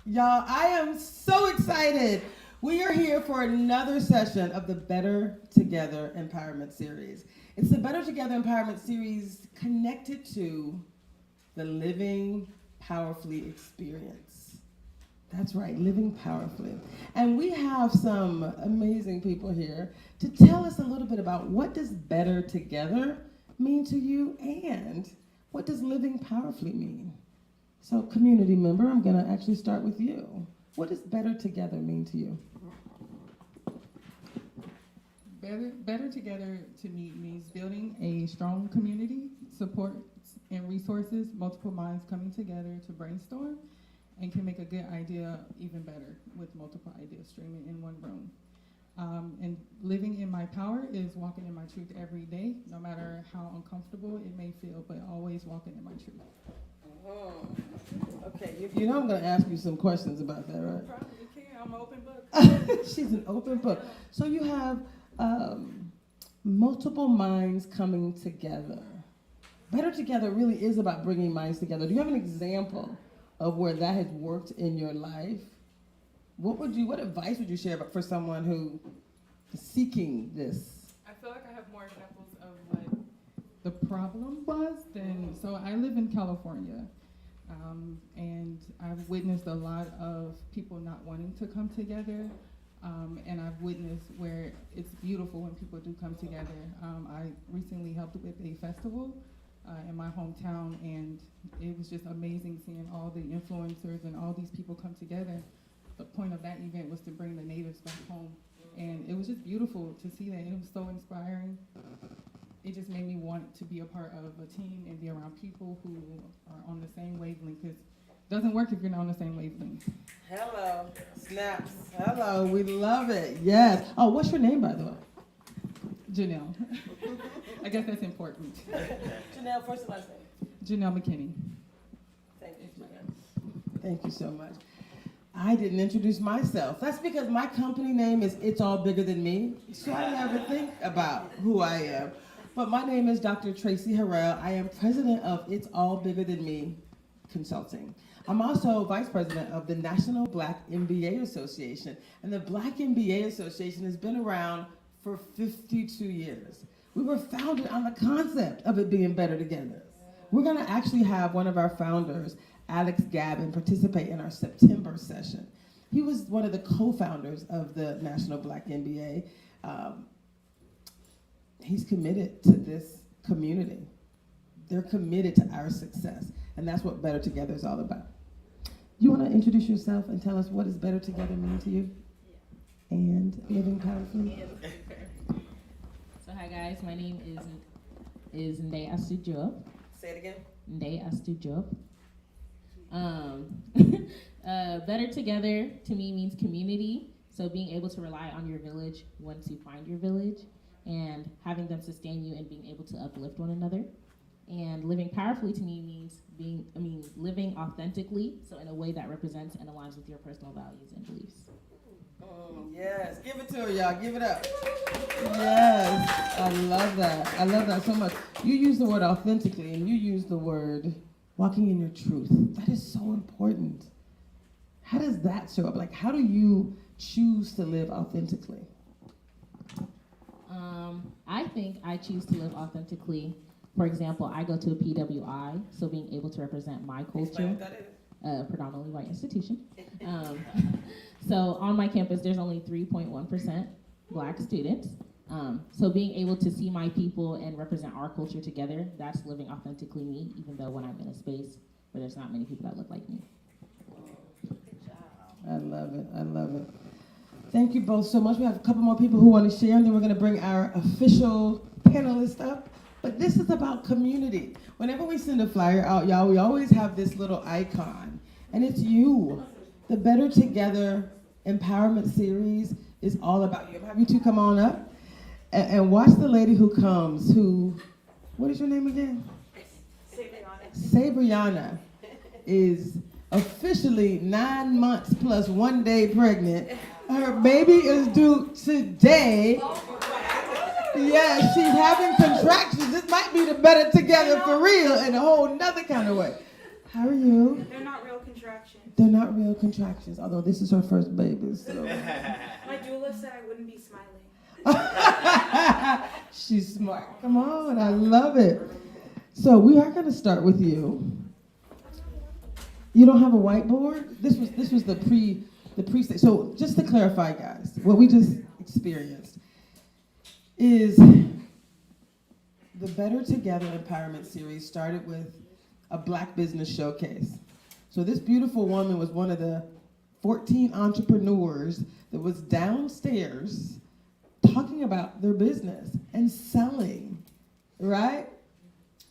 Y'all, I am so excited. We are here for another session of the Better Together Empowerment Series. It's the Better Together Empowerment Series connected to the Living Powerfully experience. That's right, living powerfully. And we have some amazing people here to tell us a little bit about what does better together mean to you and what does living powerfully mean? So community member, I'm gonna actually start with you. What does better together mean to you? Better together to me means building a strong community, support and resources, multiple minds coming together to brainstorm and can make a good idea even better with multiple ideas streaming in one room. And living in my power is walking in my truth every day, no matter how uncomfortable it may feel, but always walking in my truth. Okay, you know I'm going to ask you some questions about that, right? Probably can. I'm an open book. She's an open book. So you have multiple minds coming together. Better Together really is about bringing minds together. Do you have an example of where that has worked in your life? What advice would you share for someone who is seeking this? I feel like I have more examples of what the problem was so I live in California, and I've witnessed a lot of people not wanting to come together, and I've witnessed where it's beautiful when people do come together. I recently helped with a festival in my hometown, and it was just amazing seeing all the influencers and all these people come together. The point of that event was to bring the natives back home, and it was just beautiful to see that. It was so inspiring. It just made me want to be a part of a team and be around people who are on the same wavelength, because it doesn't work if you're not on the same wavelength. Hello, snaps. Hello, we love it. Yes. Oh, what's your name, by the way? Janelle. I guess that's important. Janelle, first and last name. Janelle McKinney. Thank you, Janelle. Thank you so much. I didn't introduce myself. That's because my company name is It's All Bigger Than Me, so I never think about who I am. But my name is Dr. Tracy Harrell. I am president of It's All Bigger Than Me Consulting. I'm also vice president of the National Black MBA Association. And the Black MBA Association has been around for 52 years. We were founded on the concept of it being better together. We're gonna actually have one of our founders, Alex Gavin, participate in our September session. He was one of the co-founders of the National Black MBA. He's committed to this community. They're committed to our success, and that's what Better Together is all about. You want to introduce yourself and tell us what does Better Together mean to you? Yeah. And living powerfully? So hi guys, my name is Ndé Astou Diop. Say it again. Ndé Astou Diop. Better Together to me means community. So being able to rely on your village once you find your village, and having them sustain you and being able to uplift one another. And living powerfully to me means living authentically, so in a way that represents and aligns with your personal values and beliefs. Yes, give it to her, y'all. Give it up. Yes, I love that. I love that so much. You use the word authentically, and you use the word walking in your truth. That is so important. How does that show up? Like, how do you choose to live authentically? I think I choose to live authentically. For example, I go to a PWI, so being able to represent my culture, predominantly white institution. So on my campus, there's only 3.1% Black students. So being able to see my people and represent our culture together, that's living authentically me, even though when I'm in a space where there's not many people that look like me. Good job. I love it. I love it. Thank you both so much. We have a couple more people who want to share, and then we're going to bring our official panelists up. But this is about community. Whenever we send a flyer out, y'all, we always have this little icon, and it's you. The Better Together Empowerment Series is all about you. Have you two come on up and watch the lady who comes, what is your name again? Sabriana is officially 9 months plus 1 day pregnant. Her baby is due today. Yes, she's having contractions. This might be the Better Together for real in a whole nother kind of way. How are you? They're not real contractions. They're not real contractions, although this is her first baby, so. My doula said I wouldn't be smiling. She's smart. Come on, I love it. So we are going to start with you. You don't have a whiteboard? This was the pre. So just to clarify, guys, what we just experienced is the Better Together Empowerment Series started with a Black business showcase. So this beautiful woman was one of the 14 entrepreneurs that was downstairs talking about their business and selling, right?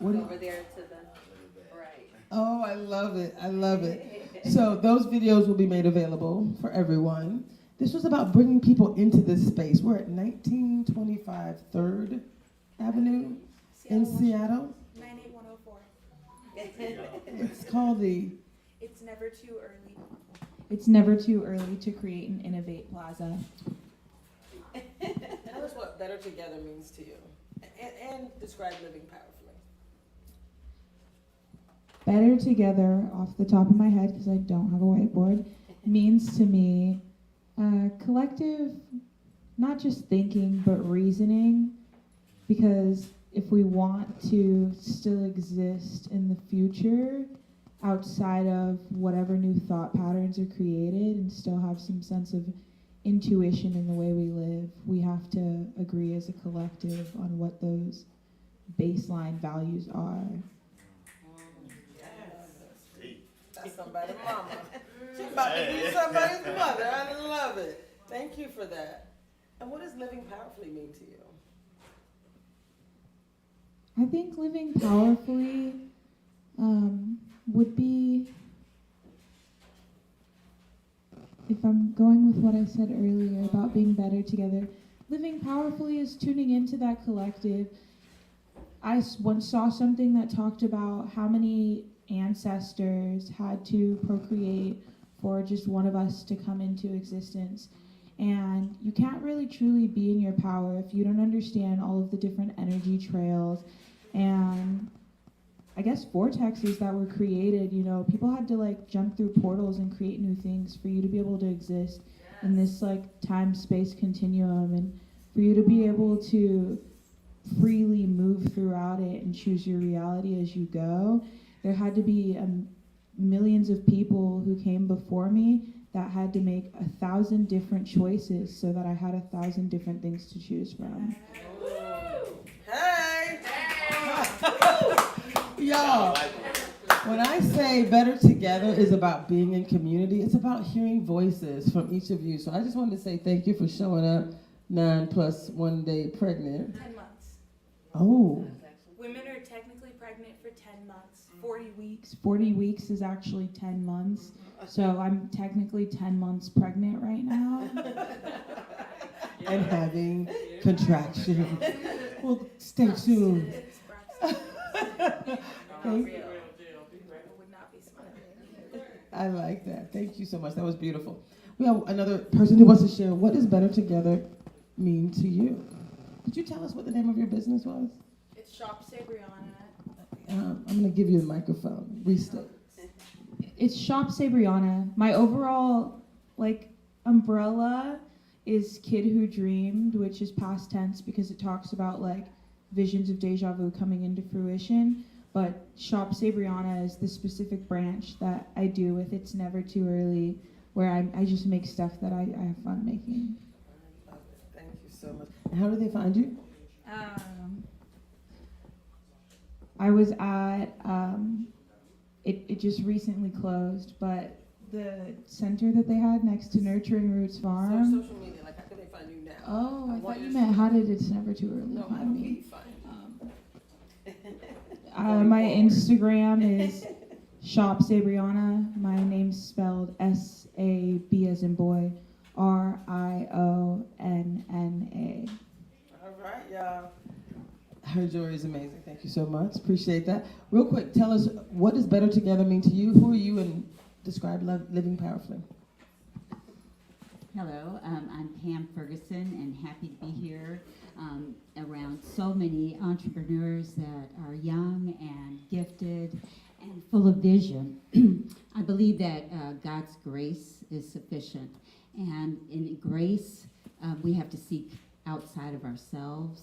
Over there to the right. Oh, I love it. I love it. So those videos will be made available for everyone. This was about bringing people into this space. We're at 1925 3rd Avenue in Seattle. 98104. It's called the... It's never too early. It's never too early to create and innovate plaza. Tell us what Better Together means to you and describe living powerfully. Better together, off the top of my head, because I don't have a whiteboard, means to me collective, not just thinking, but reasoning. Because if we want to still exist in the future, outside of whatever new thought patterns are created, and still have some sense of intuition in the way we live, we have to agree as a collective on what those baseline values are. That's somebody's mama. She's about to be somebody's mother. I love it. Thank you for that. And what does living powerfully mean to you? I think living powerfully would be, if I'm going with what I said earlier about being better together, living powerfully is tuning into that collective. I once saw something that talked about how many ancestors had to procreate for just one of us to come into existence. And you can't really truly be in your power if you don't understand all of the different energy trails and I guess vortexes that were created. You know, people had to like jump through portals and create new things for you to be able to exist in this like time-space continuum, and for you to be able to freely move throughout it and choose your reality as you go. There had to be millions of people who came before me that had to make 1,000 different choices so that I had 1,000 different things to choose from. Hey! Y'all, when I say Better Together is about being in community, it's about hearing voices from each of you. So I just wanted to say thank you for showing up 9 + 1 day pregnant. 10 months. Oh. Women are technically pregnant for 10 months. 40 weeks. 40 weeks is actually 10 months. So I'm technically 10 months pregnant right now. And having contractions. Well, stay tuned. It's Braxton. Thank I would not be smiling. I like that. Thank you so much. That was beautiful. We have another person who wants to share. What does Better Together mean to you? Could you tell us what the name of your business was? It's Shop Sabriana. I'm going to give you the microphone. Restate. It's Shop Sabriana. My overall umbrella is Kid Who Dreamed, which is past tense because it talks about visions of deja vu coming into fruition. But Shop Sabriana is the specific branch that I do with It's Never Too Early, where I just make stuff that I have fun making. I love it. Thank you so much. And how do they find you? I was at, it just recently closed, but the center that they had next to Nurturing Roots Farm. Social media, how can they find you now? Oh, I thought you meant how did It's Never Too Early find me? My Instagram is Shop Sabriana. My name's spelled S-A-B as in boy, R-I-O-N-N-A. All right, y'all. Her jewelry is amazing. Thank you so much. Appreciate that. Real quick, tell us, what does Better Together mean to you? Who are you, and describe living powerfully. Hello, I'm Pam Ferguson, and happy to be here around so many entrepreneurs that are young and gifted and full of vision. I believe that God's grace is sufficient. And in grace, we have to seek outside of ourselves.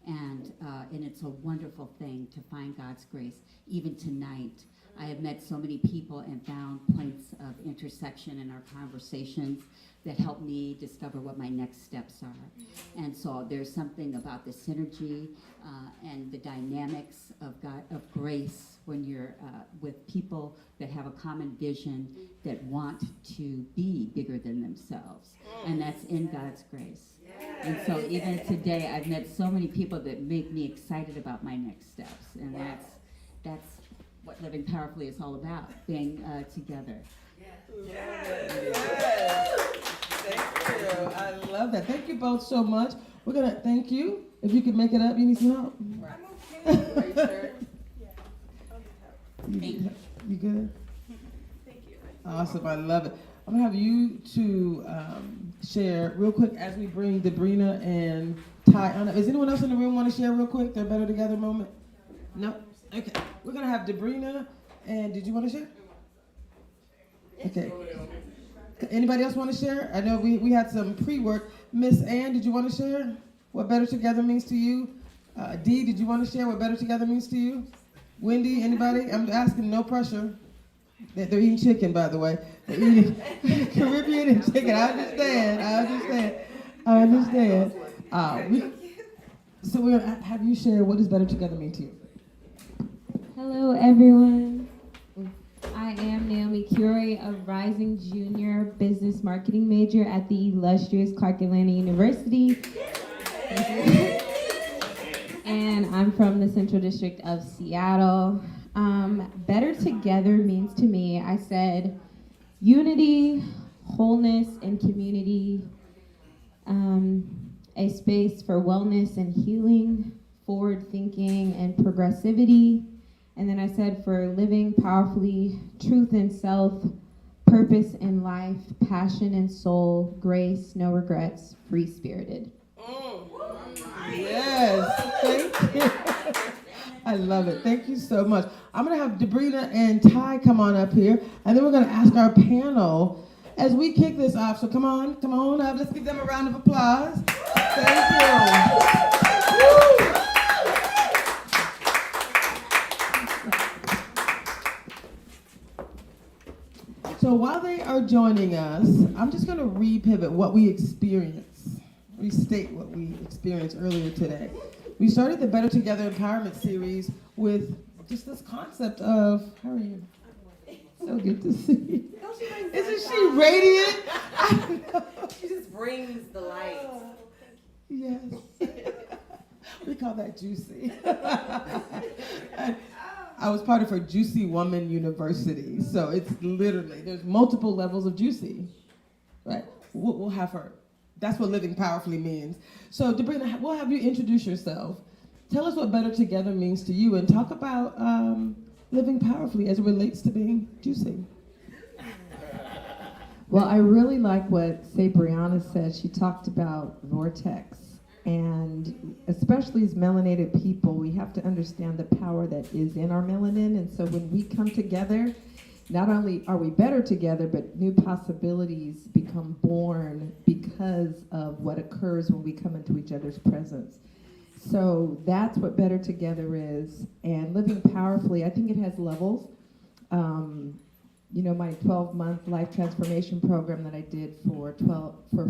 And it's a wonderful thing to find God's grace. Even tonight, I have met so many people and found points of intersection in our conversations that help me discover what my next steps are. And so there's something about the synergy and the dynamics of grace when you're with people that have a common vision that want to be bigger than themselves. And that's in God's grace. And so even today, I've met so many people that make me excited about my next steps. And that's what Living Powerfully is all about, being together. Yes. Thank you. I love that. Thank you both so much. We're going to thank you. If you could make it up, you need some help? I'm okay. You good? Thank you. Awesome. I love it. I'm going to have you two share real quick as we bring Debrina and Ty on. Is anyone else in the room want to share real quick their Better Together moment? No? Okay. We're going to have Debrina and did you want to share? Okay. Anybody else want to share? I know we had some pre-work. Miss Ann, did you want to share what Better Together means to you? Dee, did you want to share what Better Together means to you? Wendy, anybody? I'm asking, no pressure. They're eating chicken, by the way. They're eating Caribbean and chicken. I understand. So we're going to have you share what does Better Together mean to you? Hello, everyone. I am Naomi Curie, a rising junior business marketing major at the illustrious Clark Atlanta University. And I'm from the Central District of Seattle. Better Together means to me, I said, unity, wholeness, and community, a space for wellness and healing, forward thinking and progressivity. And then I said for living powerfully, truth and self, purpose in life, passion and soul, grace, no regrets, free-spirited. Yes, thank you. I love it. Thank you so much. I'm going to have Debrina and Ty come on up here, and then we're going to ask our panel as we kick this off. So come on up. Let's give them a round of applause. Thank you. Woo. So while they are joining us, I'm just going to repivot what we experienced, restate what we experienced earlier today. We started the Better Together Empowerment Series with just this concept of, how are you? So good to see you. Isn't she radiant? I know. She just brings the light. Yes. We call that juicy. I was part of her Juicy Woman University, so it's literally, there's multiple levels of juicy, right? We'll have her. That's what living powerfully means. So Debrina, we'll have you introduce yourself. Tell us what Better Together means to you and talk about living powerfully as it relates to being juicy. Well, I really like what Brianna said. She talked about vortex. And especially as melanated people, we have to understand the power that is in our melanin. And so when we come together, not only are we better together, but new possibilities become born because of what occurs when we come into each other's presence. So that's what Better Together is. And living powerfully, I think it has levels. You know, my 12-month life transformation program that I did for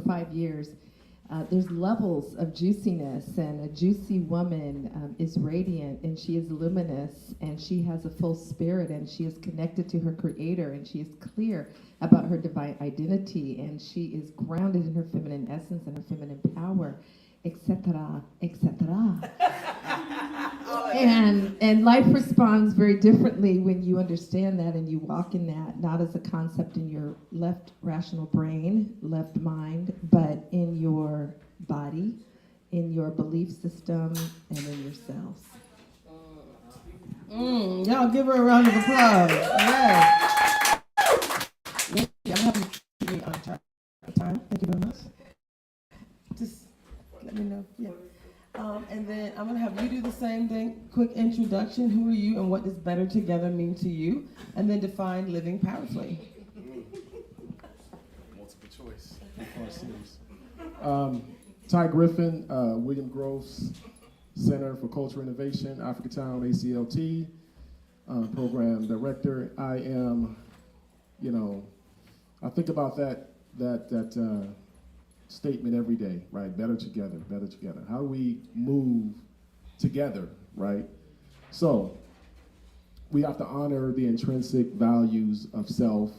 5 years, there's levels of juiciness, and a juicy woman is radiant, and she is luminous, and she has a full spirit, and she is connected to her creator, and she is clear about her divine identity, and she is grounded in her feminine essence and her feminine power, etc., etc. And life responds very differently when you understand that and you walk in that, not as a concept in your left rational brain, left mind, but in your body, in your belief system, and in yourselves. Y'all give her a round of applause. Yes. I'm happy to be on track for time. Thank you very much. Just let me know. Yeah. And And then I'm gonna have you do the same thing. Quick introduction. Who are you and what does better together mean to you? And then define living powerfully. Multiple choice. Ty Griffin, William Groves Center for Cultural Innovation, Africatown ACLT, program director. I am, I think about that statement every day, right? Better together, better together. How do we move together, right? So we have to honor the intrinsic values of self,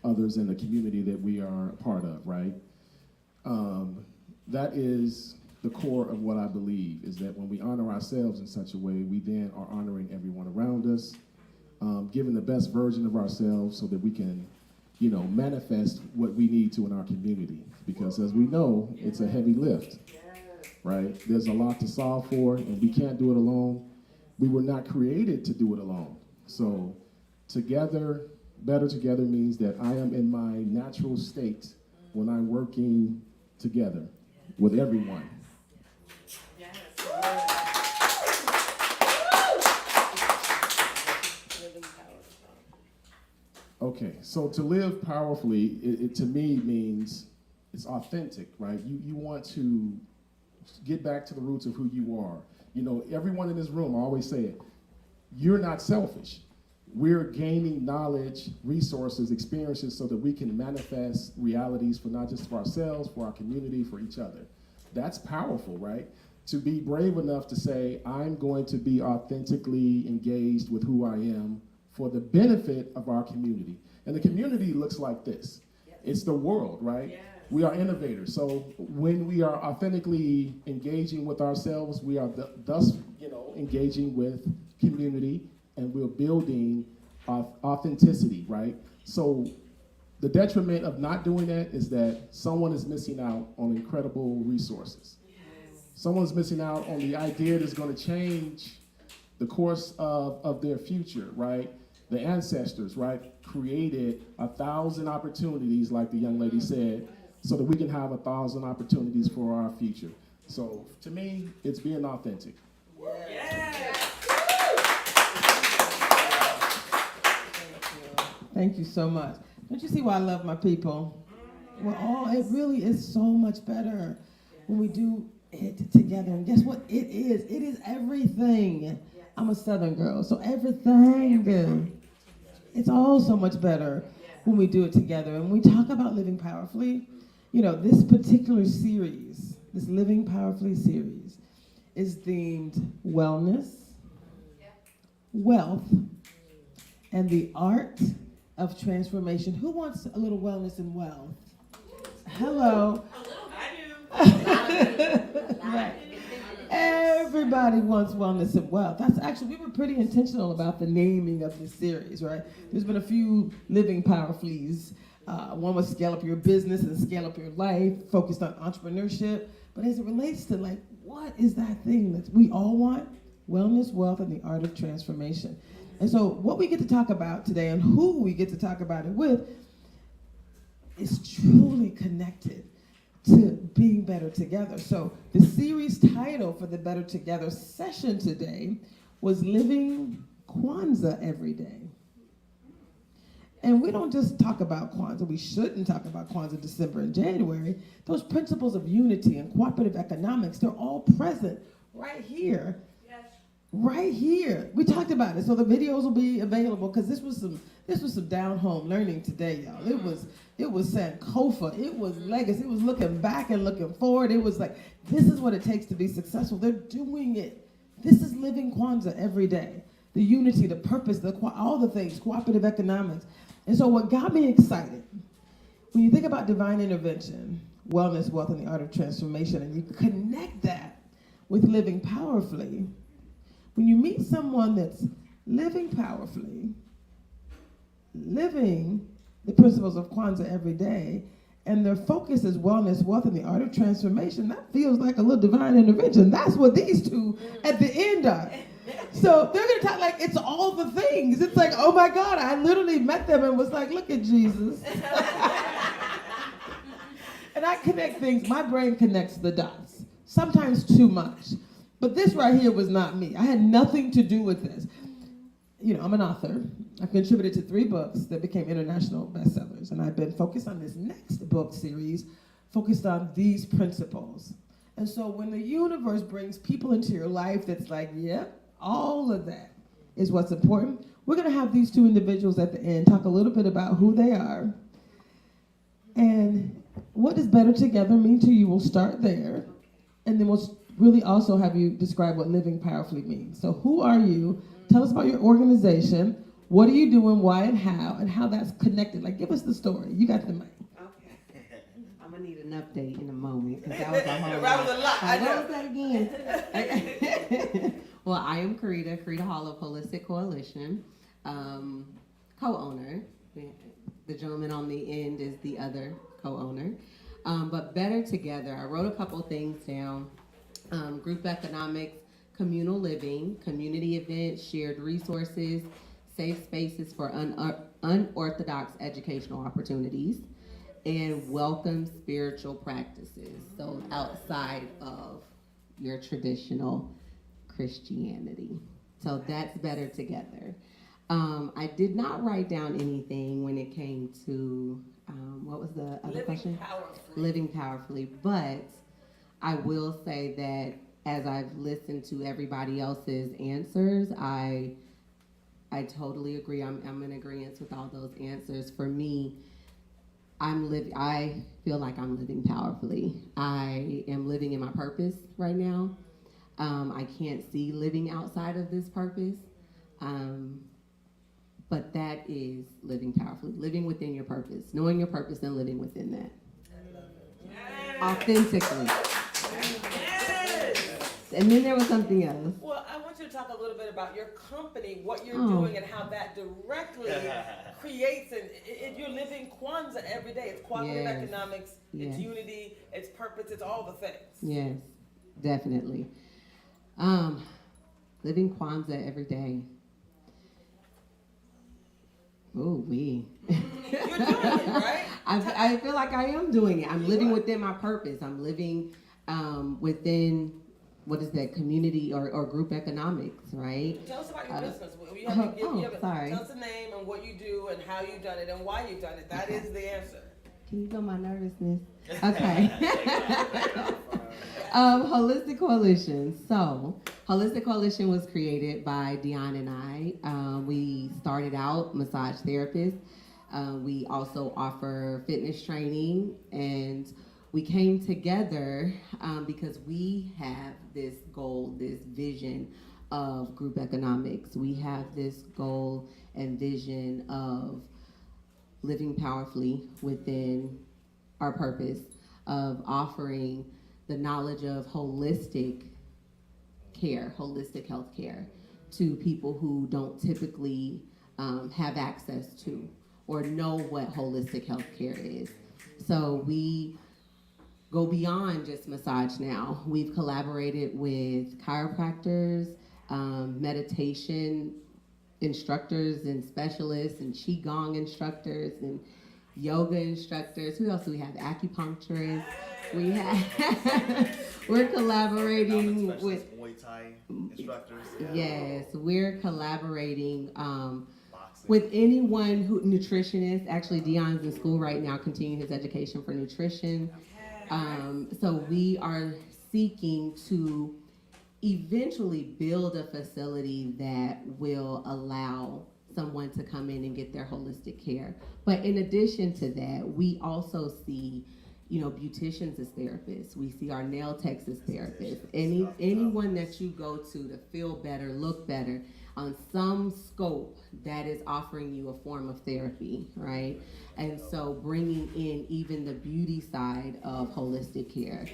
others, and the community that we are a part of, right? That is the core of what I believe, is that when we honor ourselves in such a way, we then are honoring everyone around us, giving the best version of ourselves so that we can, manifest what we need to in our community. Because as we know, it's a heavy lift, right? There's a lot to solve for, and we can't do it alone. We were not created to do it alone. So together, better together means that I am in my natural state when I'm working together with everyone. Okay, so to live powerfully, it to me means it's authentic, right? You want to get back to the roots of who you are. Everyone in this room, I always say it, you're not selfish. We're gaining knowledge, resources, experiences so that we can manifest realities for not just for ourselves, for our community, for each other. That's powerful, right? To be brave enough to say, I'm going to be authentically engaged with who I am for the benefit of our community. And the community looks like this. It's the world, right? Yes. We are innovators. So when we are authentically engaging with ourselves, we are thus, engaging with community, and we're building authenticity, right? So the detriment of not doing that is that someone is missing out on incredible resources. Yes. Someone's missing out on the idea that's going to change the course of their future, right? The ancestors, right, created 1,000 opportunities, like the young lady said, so that we can have 1,000 opportunities for our future. So to me, it's being authentic. Yes. Thank you so much. Don't you see why I love my people? It really is so much better when we do it together. And guess what it is? It is everything. I'm a Southern girl, so everything. It's all so much better when we do it together. And we talk about living powerfully. This particular series, this Living Powerfully series, is themed wellness, wealth, and the art of transformation. Who wants a little wellness and wealth? Hello. Right. Everybody wants wellness and wealth. That's actually, we were pretty intentional about the naming of this series, right? There's been a few living powerfullies. One was scale up your business and scale up your life, focused on entrepreneurship. But as it relates to what is that thing that we all want? Wellness, wealth, and the art of transformation. And so what we get to talk about today and who we get to talk about it with is truly connected to being better together. So the series title for the Better Together session today was Living Kwanzaa Every Day. And we don't just talk about Kwanzaa. We shouldn't talk about Kwanzaa December and January. Those principles of unity and cooperative economics, they're all present right here. Yes. Right here. We talked about it. So the videos will be available because this was some down home learning today, y'all. It was Sankofa. It was legacy. It was looking back and looking forward. It was like, this is what it takes to be successful. They're doing it. This is living Kwanzaa every day. The unity, the purpose, all the things, cooperative economics. And so what got me excited, when you think about divine intervention, wellness, wealth, and the art of transformation, and you connect that with living powerfully, when you meet someone that's living powerfully, living the principles of Kwanzaa every day, and their focus is wellness, wealth, and the art of transformation, that feels like a little divine intervention. That's what these two at the end are. So they're going to talk like it's all the things. It's like, oh my God, I literally met them and was like, look at Jesus. And I connect things. My brain connects the dots, sometimes too much. But this right here was not me. I had nothing to do with this. You know, I'm an author. I've contributed to 3 books that became international bestsellers, and I've been focused on this next book series, focused on these principles. And so when the universe brings people into your life that's like, yep, all of that is what's important, we're going to have these 2 individuals at the end talk a little bit about who they are and what does better together mean to you. We'll start there, and then we'll really also have you describe what living powerfully means. So who are you? Tell us about your organization. What are you doing, why, and how that's connected. Like, give us the story. You got the mic. Okay. I'm gonna need an update in a moment because that was a whole That was a lot. I know. What was that again? Well, I am Karita Hall of Holistic Coalition, co-owner. The gentleman on the end is the other co-owner. But better together, I wrote a couple things down. Group economics, communal living, community events, shared resources, safe spaces for unorthodox educational opportunities, and welcome spiritual practices, so outside of your traditional Christianity. So that's better together. I did not write down anything when it came to, what was the other question? Living powerfully. But I will say that as I've listened to everybody else's answers, I totally agree. I'm in agreement with all those answers. For me, I feel like I'm living powerfully. I am living in my purpose right now. I can't see living outside of this purpose. But that is living powerfully, living within your purpose, knowing your purpose and living within that. Authentically. And then there was something else. Well, I want you to talk a little bit about your company, what you're doing, and how that directly creates, and you're living Kwanzaa every day. It's cooperative economics, it's unity, it's purpose, it's all the things. Yes, definitely. Living Kwanzaa every day. Ooh, wee. You're doing it, right? I feel like I am doing it. I'm living within my purpose. I'm living within, what is that, community or group economics, right? Tell us about your business. Sorry. Tell us the name and what you do and how you've done it and why you've done it. That is the answer. Can you feel my nervousness? Okay. Holistic Coalition. So, Holistic Coalition was created by Dion and I. We started out massage therapists. We also offer fitness training, and we came together because we have this goal, this vision of group economics. We have this goal and vision of living powerfully within our purpose, of offering the knowledge of holistic care, holistic health care to people who don't typically have access to or know what holistic health care is. So we go beyond just massage now. We've collaborated with chiropractors, meditation instructors and specialists, and Qigong instructors, and yoga instructors. Who else do we have? Acupuncturists. We have, we're collaborating with Muay Thai instructors. Yes, we're collaborating with anyone who, nutritionists. Actually, Dion's in school right now, continuing his education for nutrition. So we are seeking to eventually build a facility that will allow someone to come in and get their holistic care. But in addition to that, we also see, beauticians as therapists. We see our nail techs as therapists. Anyone that you go to feel better, look better, on some scope that is offering you a form of therapy, right? And so bringing in even the beauty side of holistic care.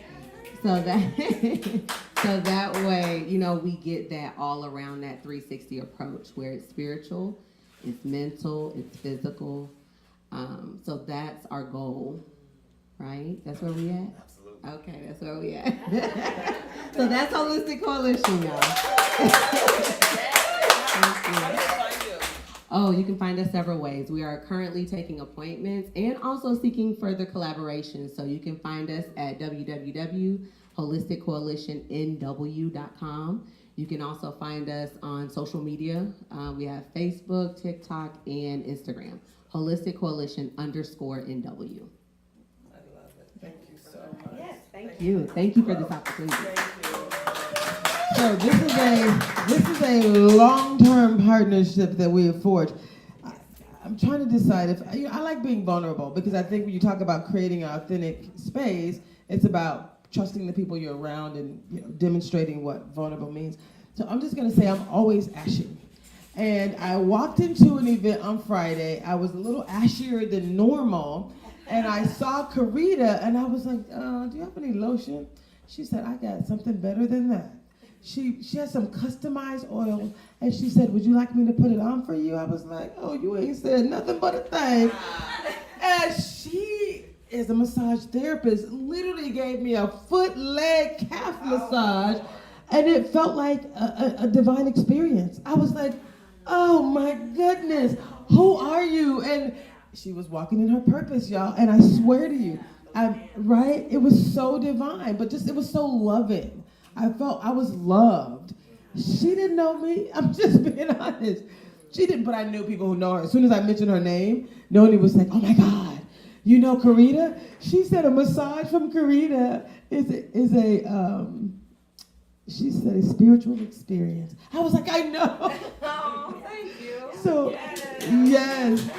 So that way, we get that all around that 360 approach where it's spiritual, it's mental, it's physical. So that's our goal, right? That's where we at? Absolutely. Okay, that's where we at. So that's Holistic Coalition, y'all. Oh, you can find us several ways. We are currently taking appointments and also seeking further collaboration. So you can find us at holisticcoalitionnw.com. You can also find us on social media. We have Facebook, TikTok, and Instagram. Holistic Coalition _NW. I love it. Thank you so much. Yes, thank you. Thank you for this opportunity. So this is a long-term partnership that we have forged. I'm trying to decide if I like being vulnerable, because I think when you talk about creating an authentic space, it's about trusting the people you're around and demonstrating what vulnerable means. So I'm just going to say I'm always ashy. And I walked into an event on Friday. I was a little ashier than normal, and I saw Carita, and I was like, do you have any lotion? She said, I got something better than that. She has some customized oil, and she said, would you like me to put it on for you? I was like, oh, you ain't said nothing but a thing. And she is a massage therapist, literally gave me a foot, leg, calf massage, and it felt like a divine experience. I was like, oh my goodness, who are you? And she was walking in her purpose, y'all, and I swear to you, right? It was so divine, but it was so loving. I felt I was loved. She didn't know me. I'm just being honest. She didn't, but I knew people who know her. As soon as I mentioned her name, Noni was like, oh my God, you know Carita? She said a massage from Carita she said a spiritual experience. I was like, I know. Oh, thank you. So, yes.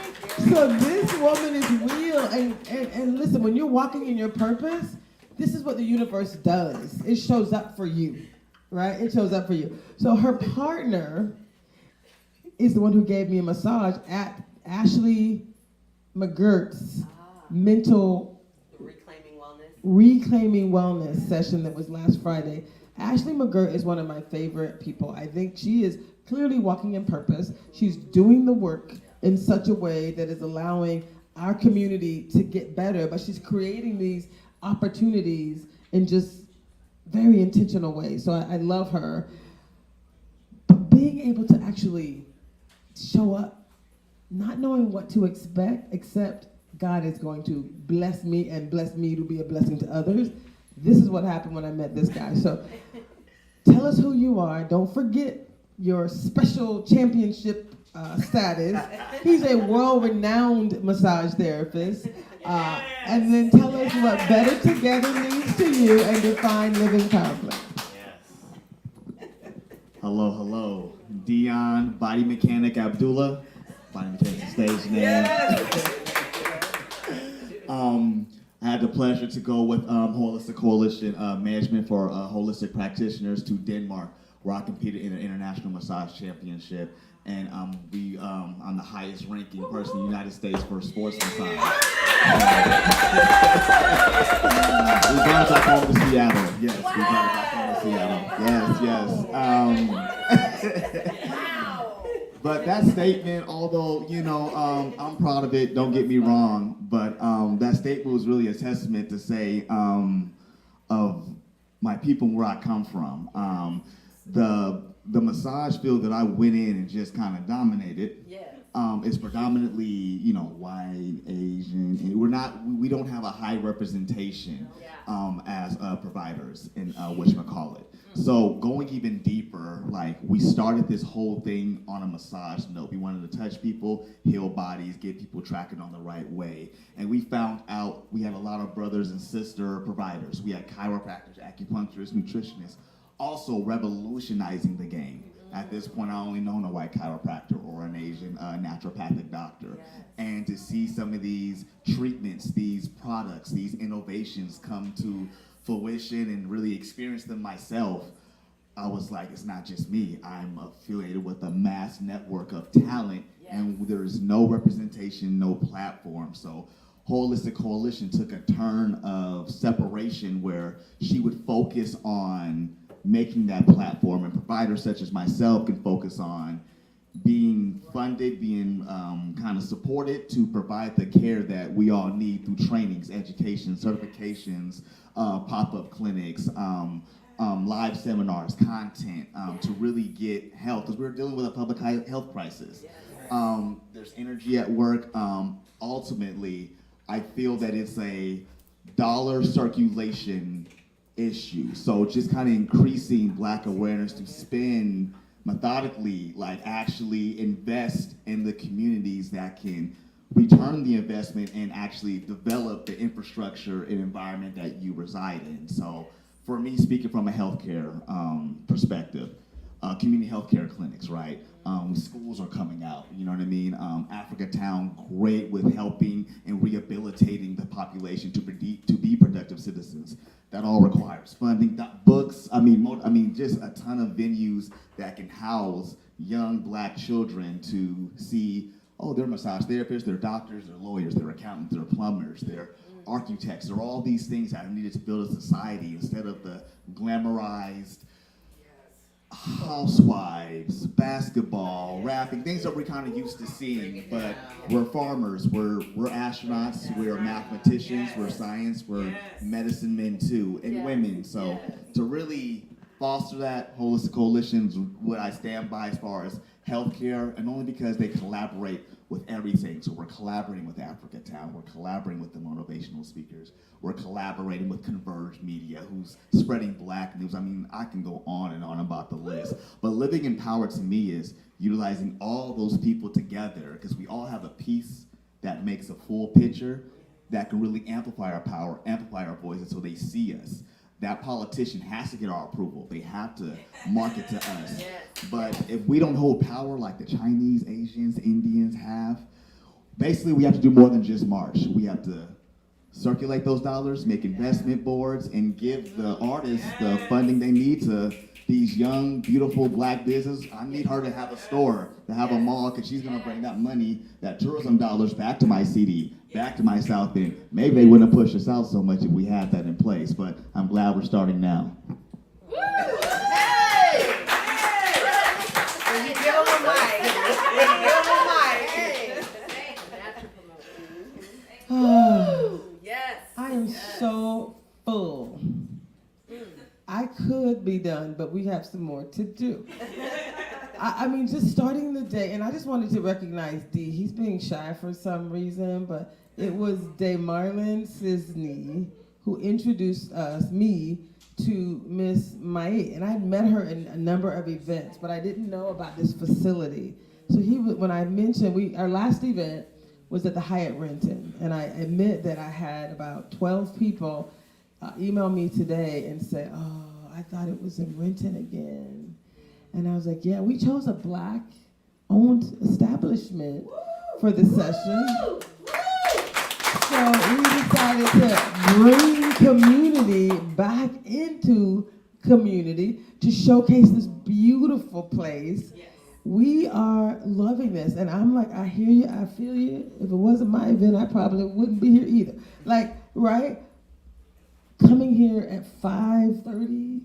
So this woman is real. And listen, when you're walking in your purpose, this is what the universe does. It shows up for you, right? It shows up for you. So her partner is the one who gave me a massage at Ashley McGurk's Reclaiming Wellness session that was last Friday. Ashley McGirt is one of my favorite people. I think she is clearly walking in purpose. She's doing the work in such a way that is allowing our community to get better, but she's creating these opportunities in just very intentional ways. So I love her. But being able to actually show up, not knowing what to expect, except God is going to bless me and bless me to be a blessing to others. This is what happened when I met this guy. So tell us who you are. Don't forget your special championship status. He's a world-renowned massage therapist. And then tell us what better together means to you and define living powerfully. Yes. Hello. Dion, body mechanic Abdullah. Body mechanic stage name. Yes. I had the pleasure to go with Holistic Coalition Management for Holistic Practitioners to Denmark, where I competed in an international massage championship. And I'm the highest ranking person in the United States for sports massage. We brought it back home to Seattle. Yes, we brought it back home to Seattle. Yes. But that statement, although, I'm proud of it, don't get me wrong, but that statement was really a testament to say of my people and where I come from. The massage field that I went in and just kind of dominated is predominantly, white, Asian. We don't have a high representation as providers in whatchamacallit. So going even deeper, we started this whole thing on a massage note. We wanted to touch people, heal bodies, get people tracking on the right way. And we found out we had a lot of brothers and sister providers. We had chiropractors, acupuncturists, nutritionists, also revolutionizing the game. At this point, I only know a white chiropractor or an Asian naturopathic doctor. And to see some of these treatments, these products, these innovations come to fruition and really experience them myself, I was like, it's not just me. I'm affiliated with a mass network of talent, and there is no representation, no platform. So Holistic Coalition took a turn of separation where she would focus on making that platform, and providers such as myself can focus on being funded, being kind of supported to provide the care that we all need through trainings, education, certifications, pop-up clinics, live seminars, content, to really get health, because we're dealing with a public health crisis. There's energy at work. Ultimately, I feel that it's a dollar circulation issue. So just kind of increasing Black awareness to spend methodically, like actually invest in the communities that can return the investment and actually develop the infrastructure and environment that you reside in. So for me, speaking from a healthcare perspective, community healthcare clinics, right? Schools are coming out, you know what I mean? Africa Town, great with helping and rehabilitating the population to be productive citizens. That all requires funding, books, just a ton of venues that can house young Black children to see, oh, they're massage therapists, they're doctors, they're lawyers, they're accountants, they're plumbers, they're architects, they're all these things that are needed to build a society instead of the glamorized housewives, basketball, rapping, things that we're kind of used to seeing. But we're farmers, we're astronauts, we're mathematicians, we're science, we're medicine men too, and women. So to really foster that, Holistic Coalition's what I stand by as far as healthcare, and only because they collaborate with everything. So we're collaborating with Africa Town, we're collaborating with the motivational speakers, we're collaborating with Converge Media, who's spreading Black news. I mean, I can go on and on about the list. But living empowered to me is utilizing all those people together, because we all have a piece that makes a full picture that can really amplify our power, amplify our voices so they see us. That politician has to get our approval. They have to market to us. But if we don't hold power like the Chinese, Asians, Indians have, basically we have to do more than just march. We have to circulate those dollars, make investment boards, and give the artists the funding they need to these young, beautiful Black businesses. I need her to have a store, to have a mall, because she's going to bring that money, that tourism dollars, back to my CD, back to my South End. Maybe they wouldn't have pushed us out so much if we had that in place, but I'm glad we're starting now. I am so full. I could be done, but we have some more to do. I mean, just starting the day, and I just wanted to recognize D. He's being shy for some reason, but it was DeMarlon Cisney who introduced me to Miss Mae, and I'd met her in a number of events, but I didn't know about this facility. So when I mentioned, our last event was at the Hyatt Renton, and I admit that I had about 12 people email me today and say, oh, I thought it was in Renton again. And I was like, yeah, we chose a Black-owned establishment for the session. So we decided to bring community back into community to showcase this beautiful place. We are loving this. And I'm like, I hear you, I feel you. If it wasn't my event, I probably wouldn't be here either. Like, right? Coming here at 5:30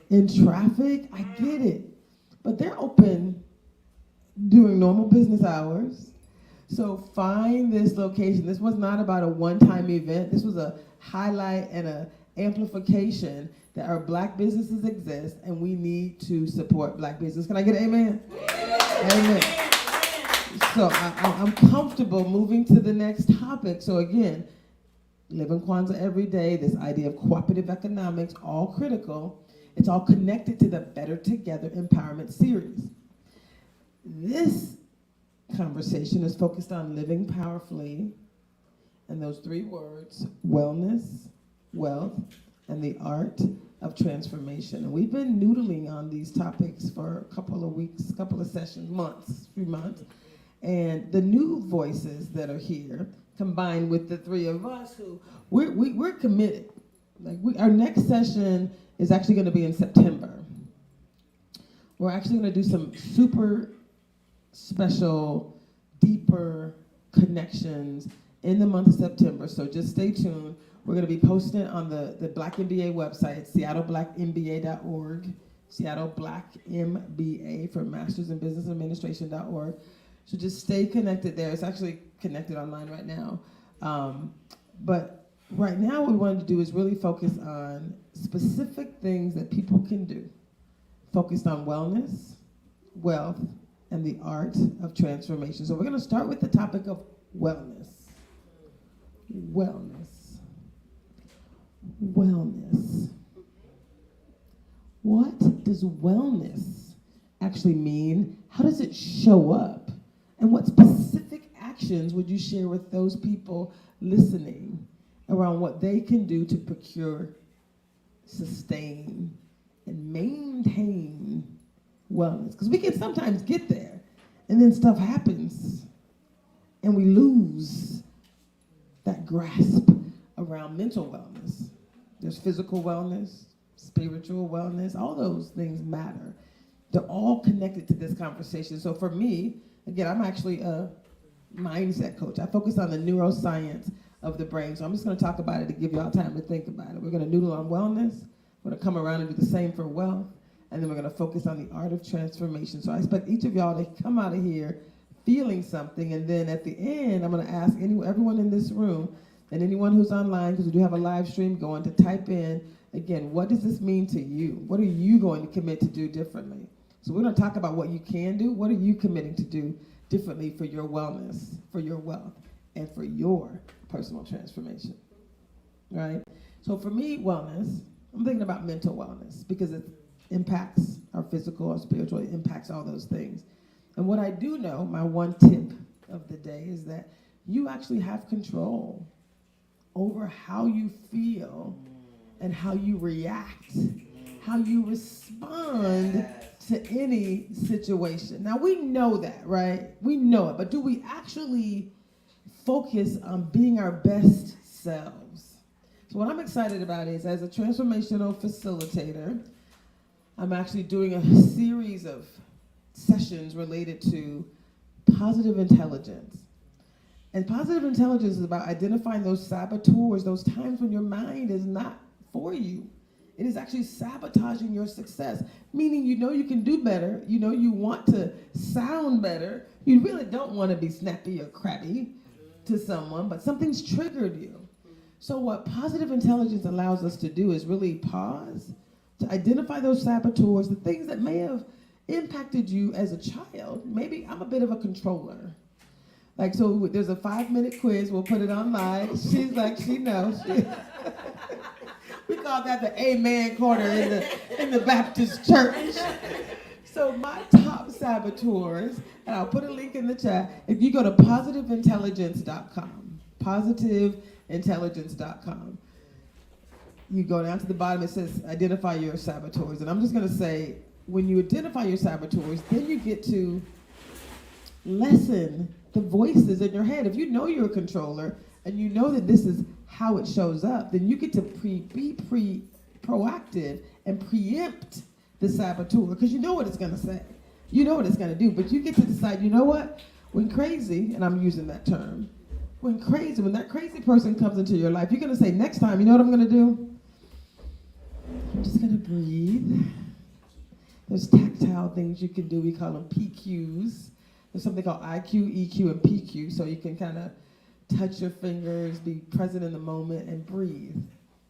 in traffic, I get it. But they're open during normal business hours. So find this location. This was not about a one-time event. This was a highlight and an amplification that our Black businesses exist, and we need to support Black business. Can I get an amen? Amen. So I'm comfortable moving to the next topic. So again, living Kwanzaa every day, this idea of cooperative economics, all critical. It's all connected to the Better Together Empowerment Series. This conversation is focused on living powerfully, and those three words, wellness, wealth, and the art of transformation. And we've been noodling on these topics for a couple of weeks, couple of sessions, few months. And the new voices that are here, combined with the three of us who, we're committed. Like our next session is actually going to be in September. We're actually going to do some super special, deeper connections in the month of September. So just stay tuned. We're going to be posting on the Black MBA website, seattleblackmba.org, Seattle Black MBA for Masters in Business Administration.org. So just stay connected there. It's actually connected online right now. But right now what we wanted to do is really focus on specific things that people can do. Focused on wellness, wealth, and the art of transformation. So we're going to start with the topic of wellness. Wellness. Wellness. what does wellness actually mean? How does it show up? And what specific actions would you share with those people listening around what they can do to procure, sustain, and maintain wellness? Because we can sometimes get there, and then stuff happens, and we lose that grasp around mental wellness. There's physical wellness, spiritual wellness, all those things matter. They're all connected to this conversation. So for me, again, I'm actually a mindset coach. I focus on the neuroscience of the brain. So I'm just going to talk about it to give y'all time to think about it. We're going to noodle on wellness. We're going to come around and do the same for wealth. And then we're going to focus on the art of transformation. So I expect each of y'all to come out of here feeling something. And then at the end, I'm going to ask everyone in this room and anyone who's online, because we do have a live stream going, to type in, again, what does this mean to you? What are you going to commit to do differently? So we're going to talk about what you can do. What are you committing to do differently for your wellness, for your wealth, and for your personal transformation, right? So for me, wellness, I'm thinking about mental wellness because it impacts our physical, our spiritual, it impacts all those things. And what I do know, my one tip of the day, is that you actually have control over how you feel and how you react, how you respond to any situation. Now we know that, right? We know it, but do we actually focus on being our best selves? So what I'm excited about is, as a transformational facilitator, I'm actually doing a series of sessions related to positive intelligence. And positive intelligence is about identifying those saboteurs, those times when your mind is not for you. It is actually sabotaging your success, meaning you know you can do better, you know you want to sound better, you really don't want to be snappy or crabby to someone, but something's triggered you. So what positive intelligence allows us to do is really pause, to identify those saboteurs, the things that may have impacted you as a child. Maybe I'm a bit of a controller. Like, so there's a 5-minute quiz, we'll put it online. She's like, she knows. We call that the amen corner in the Baptist church. So my top saboteurs, and I'll put a link in the chat, if you go to positiveintelligence.com, positiveintelligence.com, you go down to the bottom, it says identify your saboteurs. And I'm just going to say, when you identify your saboteurs, then you get to lessen the voices in your head. If you know you're a controller and you know that this is how it shows up, then you get to be proactive and preempt the saboteur, because you know what it's going to say. You know what it's going to do, but you get to decide, you know what? When crazy, and I'm using that term, when that crazy person comes into your life, you're going to say, next time, you know what I'm going to do? I'm just going to breathe. There's tactile things you can do. We call them PQs. There's something called IQ, EQ, and PQ, so you can kind of touch your fingers, be present in the moment, and breathe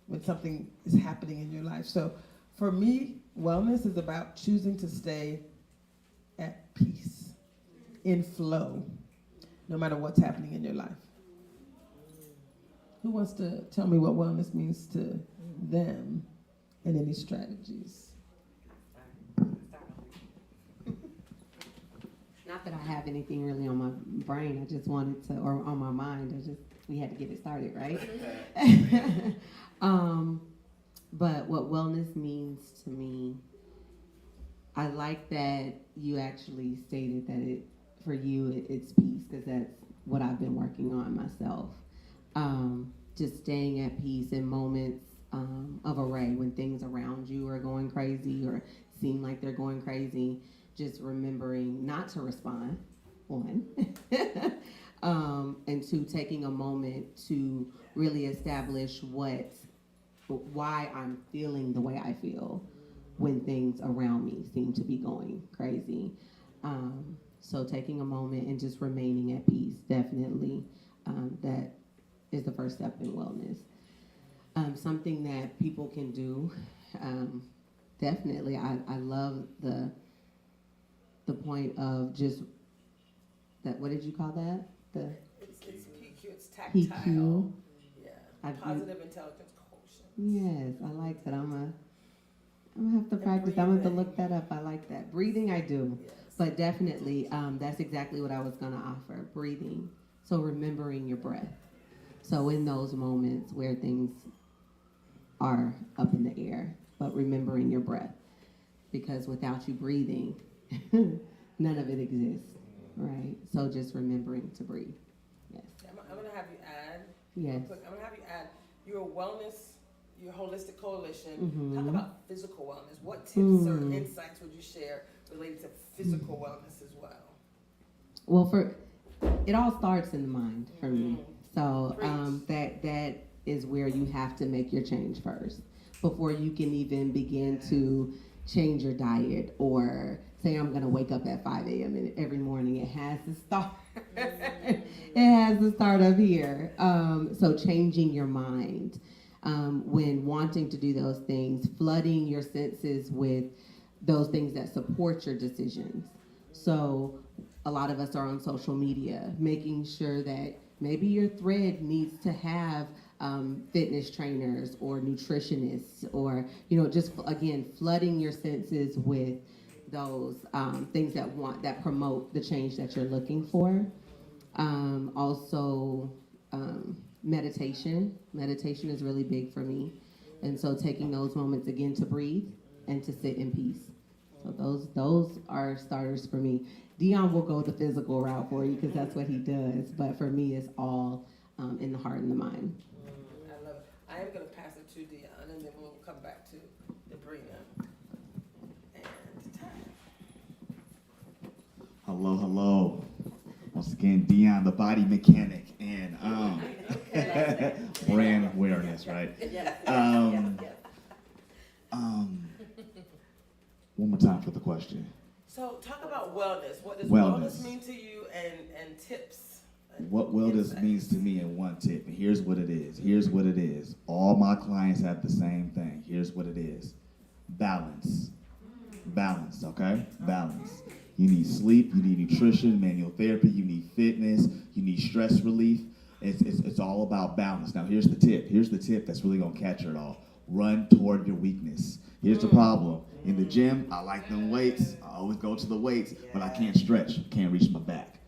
when something is happening in your life. So for me, wellness is about choosing to stay at peace, in flow, no matter what's happening in your life. Who wants to tell me what wellness means to them and any strategies? Not that I have anything really on my brain. I just wanted to, or on my mind. We had to get it started, right? But what wellness means to me, I like that you actually stated that for you, it's peace, because that's what I've been working on myself. Just staying at peace in moments of array, when things around you are going crazy or seem like they're going crazy. Just remembering not to respond, one, and two, taking a moment to really establish why I'm feeling the way I feel when things around me seem to be going crazy. So taking a moment and just remaining at peace, definitely, that is the first step in wellness. Something that people can do, definitely, I love the point of just that. What did you call that? It's PQ. It's tactile. PQ. Yeah. Positive intelligence quotient. Yes, I like that. I'm gonna have to practice. I'm gonna have to look that up. I like that. Breathing, I do. Yes. But definitely, that's exactly what I was gonna offer, breathing. So remembering your breath. So in those moments where things are up in the air, but remembering your breath. Because without you breathing, none of it exists, right? So just remembering to breathe. Yes. I'm going to have you add. Yes. I'm going to have you add your wellness, your holistic coalition. Mhm. Talk about physical wellness. What tips or insights would you share related to physical wellness as well? Well, it all starts in the mind for me. So Preach. that is where you have to make your change first before you can even begin to change your diet or say I'm gonna wake up at 5 a.m. every morning. It has to start. It has to start up here. So changing your mind when wanting to do those things, flooding your senses with those things that support your decisions. So a lot of us are on social media, making sure that maybe your thread needs to have fitness trainers or nutritionists or, just again, flooding your senses with those things that promote the change that you're looking for. Also, meditation. Meditation is really big for me. And so taking those moments again to breathe and to sit in peace. So those are starters for me. Dion will go the physical route for you because that's what he does. But for me, it's all in the heart and the mind. I love it. I am going to pass it to Dion, and then we'll come back to Debrina and Ty. Hello. Once again, Dion, the body mechanic, and brand awareness, right? Yes. One more time for the question. So talk about wellness. What does Wellness. wellness mean to you, and tips? What wellness means to me in one tip, and here's what it is. All my clients have the same thing. Here's what it is. Balance, okay? Balance. You need sleep, you need nutrition, manual therapy, you need fitness, you need stress relief. It's all about balance. Now here's the tip that's really gonna catch it all. Run toward your weakness. Here's the problem. In the gym, I like them weights. I always go to the weights, but I can't stretch, can't reach my back.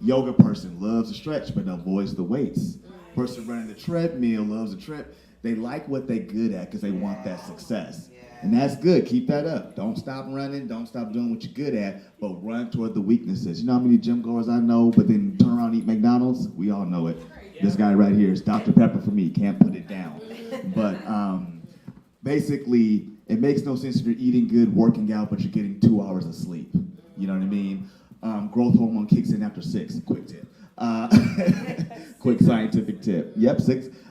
Yoga person loves to stretch, but avoids the weights. Person running the treadmill loves the trip. They like what they're good at because they want that success. And that's good. Keep that up. Don't stop running. Don't stop doing what you're good at, but run toward the weaknesses. You know how many gym goers I know, but then turn around and eat McDonald's? We all know it. This guy right here is Dr. Pepper for me. Can't put it down. But basically, it makes no sense if you're eating good, working out, but you're getting 2 hours of sleep. You know what I mean? Growth hormone kicks in after 6. Quick tip. Quick scientific tip. Yep,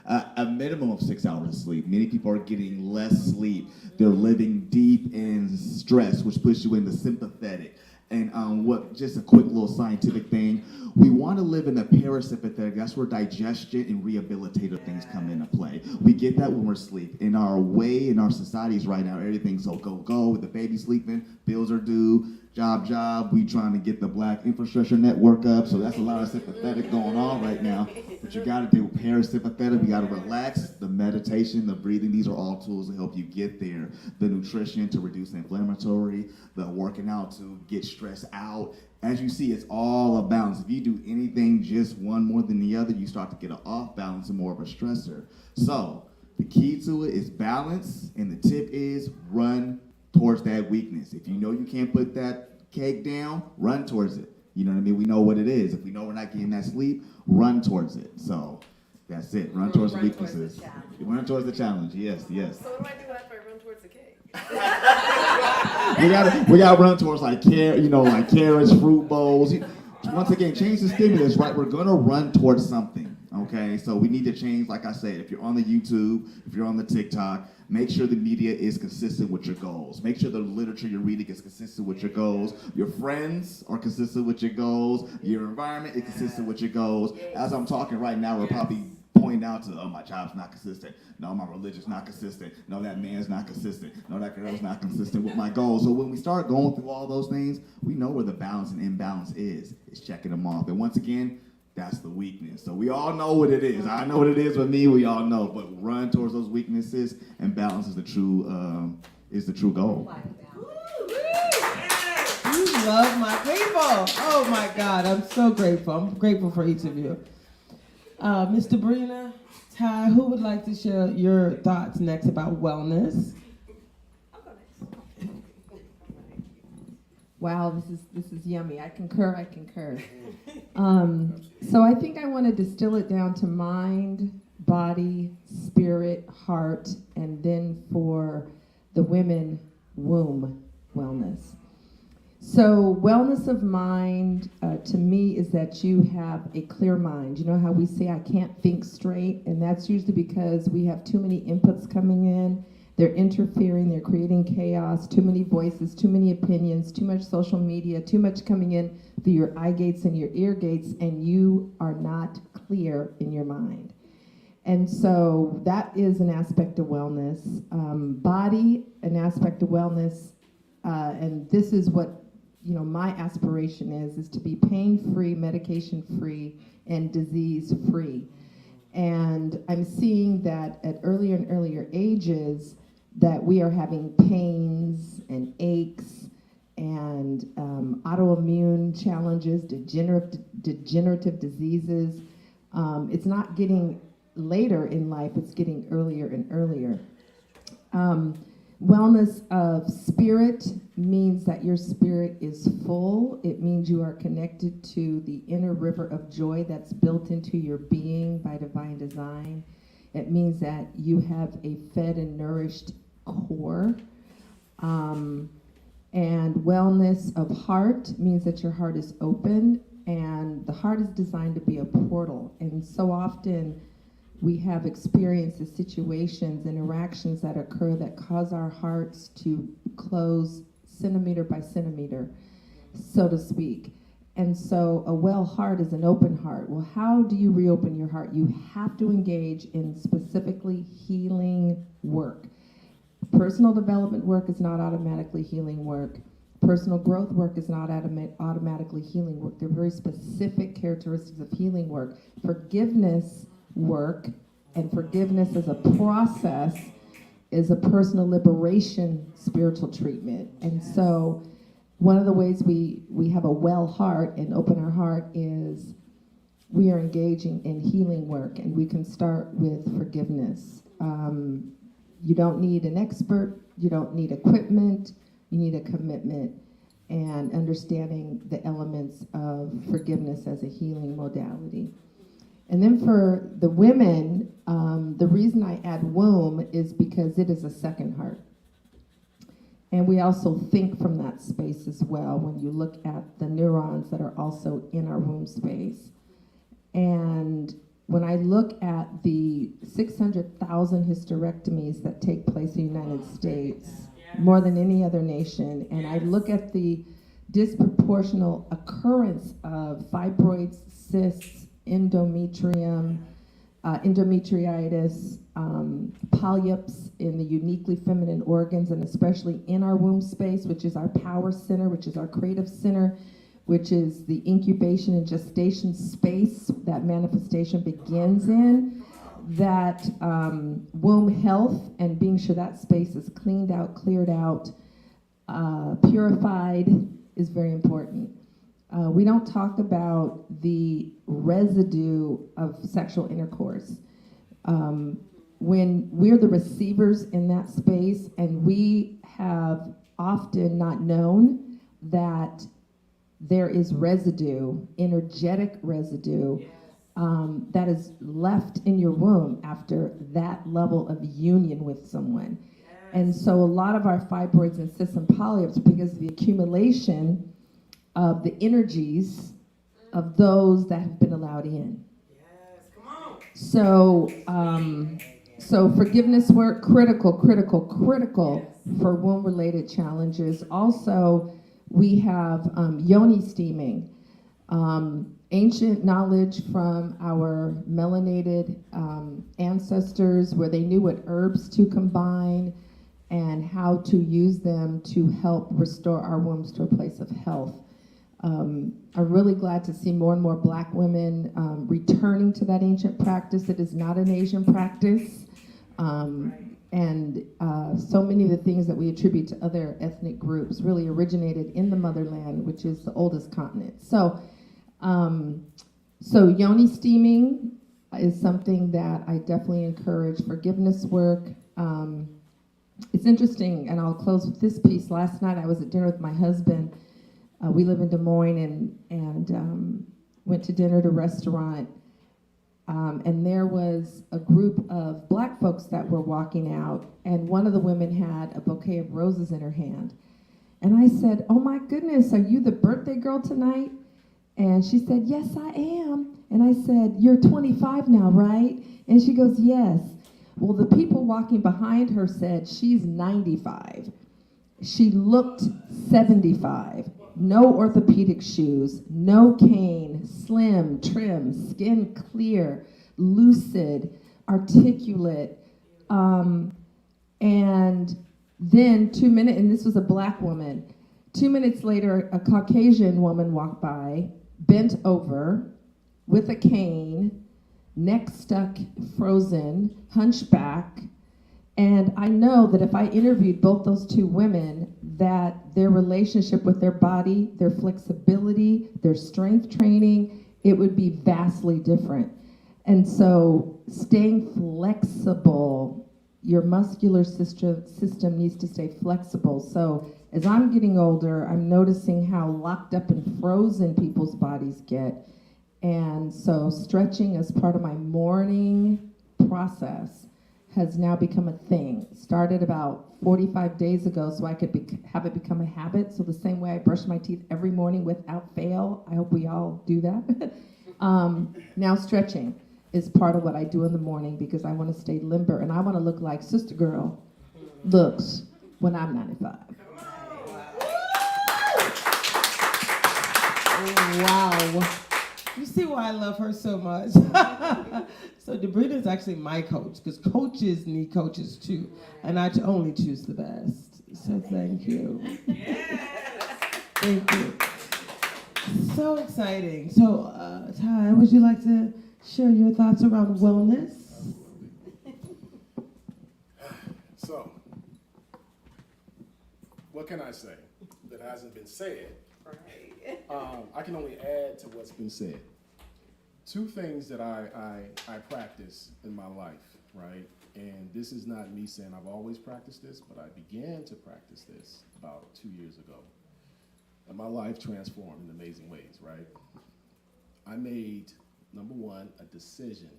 a minimum of 6 hours of sleep. Many people are getting less sleep. They're living deep in stress, which puts you into sympathetic. And just a quick little scientific thing. We want to live in the parasympathetic. That's where digestion and rehabilitative things come into play. We get that when we're asleep. In our societies right now, everything's so go. With the baby sleeping, bills are due, job. We trying to get the black infrastructure network up. So that's a lot of sympathetic going on right now. But you got to do parasympathetic. We got to relax. The meditation, the breathing, these are all tools to help you get there. The nutrition to reduce inflammatory, the working out to get stress out. As you see, it's all a balance. If you do anything just one more than the other, you start to get an off balance and more of a stressor. So the key to it is balance, and the tip is run towards that weakness. If you know you can't put that cake down, run towards it. You know what I mean? We know what it is. If we know we're not getting that sleep, run towards it. So that's it. Run towards the weaknesses. Run towards the challenge. Yes. So what do I do after I run towards the cake? we gotta run towards like carrots, fruit bowls. Once again, change the stimulus, right? We're gonna run towards something. Okay, so we need to change, like I said, if you're on the YouTube, if you're on the TikTok, make sure the media is consistent with your goals. Make sure the literature you're reading is consistent with your goals. Your friends are consistent with your goals. Your environment is consistent with your goals. As I'm talking right now, we're probably pointing out to, my job's not consistent. No, my religion's not consistent. No, that man's not consistent. No, that girl's not consistent with my goals. So when we start going through all those things, we know where the balance and imbalance is. It's checking them off. And once again, that's the weakness. So we all know what it is. I know what it is with me. We all know. But run towards those weaknesses, and balance is the true is the true goal. You love my people. Oh my God, I'm so grateful. I'm grateful for each of you. Mr. Brina, Ty, who would like to share your thoughts next about wellness? Wow, this is yummy. I concur. So I think I want to distill it down to mind, body, spirit, heart, and then for the women, womb wellness. So wellness of mind, to me, is that you have a clear mind. You know how we say, I can't think straight? And that's usually because we have too many inputs coming in. They're interfering, they're creating chaos, too many voices, too many opinions, too much social media, too much coming in through your eye gates and your ear gates, and you are not clear in your mind. And so that is an aspect of wellness. Body, an aspect of wellness, and this is what my aspiration is to be pain-free, medication-free, and disease-free. And I'm seeing that at earlier and earlier ages that we are having pains and aches and autoimmune challenges, degenerative diseases. It's not getting later in life, it's getting earlier and earlier. Wellness of spirit means that your spirit is full. It means you are connected to the inner river of joy that's built into your being by divine design. It means that you have a fed and nourished core. And wellness of heart means that your heart is open, and the heart is designed to be a portal. And so often we have experiences, situations, interactions that occur that cause our hearts to close centimeter by centimeter, so to speak. And so a well heart is an open heart. Well, how do you reopen your heart? You have to engage in specifically healing work. Personal development work is not automatically healing work. Personal growth work is not automatically healing work. They're very specific characteristics of healing work. Forgiveness work, and forgiveness as a process, is a personal liberation spiritual treatment. And so one of the ways we have a well heart and open our heart is we are engaging in healing work, and we can start with forgiveness. You don't need an expert, you don't need equipment, you need a commitment and understanding the elements of forgiveness as a healing modality. And then for the women, the reason I add womb is because it is a second heart. And we also think from that space as well when you look at the neurons that are also in our womb space. And when I look at the 600,000 hysterectomies that take place in the United States, more than any other nation, and I look at the disproportional occurrence of fibroids, cysts, endometrium, endometriitis, polyps in the uniquely feminine organs, and especially in our womb space, which is our power center, which is our creative center, which is the incubation and gestation space that manifestation begins in. That womb health and being sure that space is cleaned out, cleared out, purified is very important. We don't talk about the residue of sexual intercourse. When we're the receivers in that space, and we have often not known that there is residue, energetic residue, that is left in your womb after that level of union with someone. And so a lot of our fibroids and cysts and polyps, because of the accumulation of the energies of those that have been allowed in. Yes, come on. So forgiveness work, critical for womb-related challenges. Also, we have yoni steaming. Ancient knowledge from our melanated ancestors where they knew what herbs to combine and how to use them to help restore our wombs to a place of health. I'm really glad to see more and more Black women returning to that ancient practice. It is not an Asian practice. And And so many of the things that we attribute to other ethnic groups really originated in the motherland, which is the oldest continent. So yoni steaming is something that I definitely encourage. Forgiveness work. It's interesting, and I'll close with this piece. Last night I was at dinner with my husband. We live in Des Moines, and went to dinner at a restaurant. And there was a group of black folks that were walking out, and one of the women had a bouquet of roses in her hand. And I said, "Oh my goodness, are you the birthday girl tonight?" And she said, "Yes, I am." And I said, "You're 25 now, right?" And she goes, "Yes." Well, the people walking behind her said she's 95. She looked 75. No orthopedic shoes, no cane, slim, trim, skin clear, lucid, articulate. And then 2 minutes, and this was a black woman. 2 minutes later, a Caucasian woman walked by, bent over, with a cane, neck stuck, frozen, hunchback. And I know that if I interviewed both those two women, that their relationship with their body, their flexibility, their strength training, it would be vastly different. And so staying flexible, your muscular system needs to stay flexible. So as I'm getting older, I'm noticing how locked up and frozen people's bodies get. And so stretching as part of my morning process has now become a thing. Started about 45 days ago so I could have it become a habit. So the same way I brush my teeth every morning without fail, I hope we all do that. Now stretching is part of what I do in the morning because I want to stay limber and I want to look like Sister Girl looks when I'm 95. Wow. You see why I love her so much? So Debrina is actually my coach, because coaches need coaches too, and I only choose the best. So thank you. Thank you. So exciting. So Ty, would you like to share your thoughts around wellness? So, what can I say that hasn't been said? I can only add to what's been said. Two things that I practice in my life, right? And this is not me saying I've always practiced this, but I began to practice this about 2 years ago. And my life transformed in amazing ways, right? I made, number one, a decision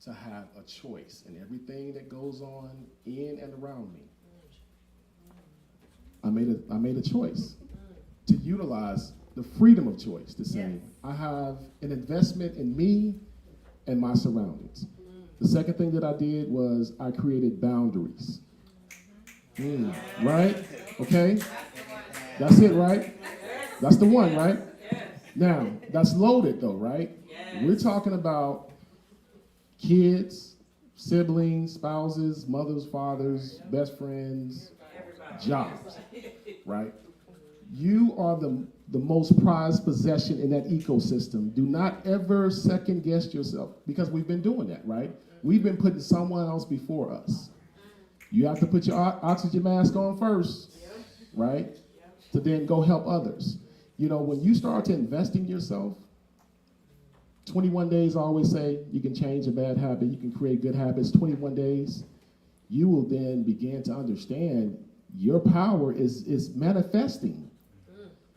to have a choice in everything that goes on in and around me. I made a choice to utilize the freedom of choice, to say, yes, I have an investment in me and my surroundings. The second thing that I did was I created boundaries. Right? Okay? That's it, right? That's the one, right? Now, that's loaded though, right? We're talking about kids, siblings, spouses, mothers, fathers, best friends, jobs, right? You are the most prized possession in that ecosystem. Do not ever second guess yourself, because we've been doing that, right? We've been putting someone else before us. You have to put your oxygen mask on first, right? To then go help others. You know, when you start to invest in yourself, 21 days, I always say, you can change a bad habit, you can create good habits. 21 days, you will then begin to understand your power is manifesting.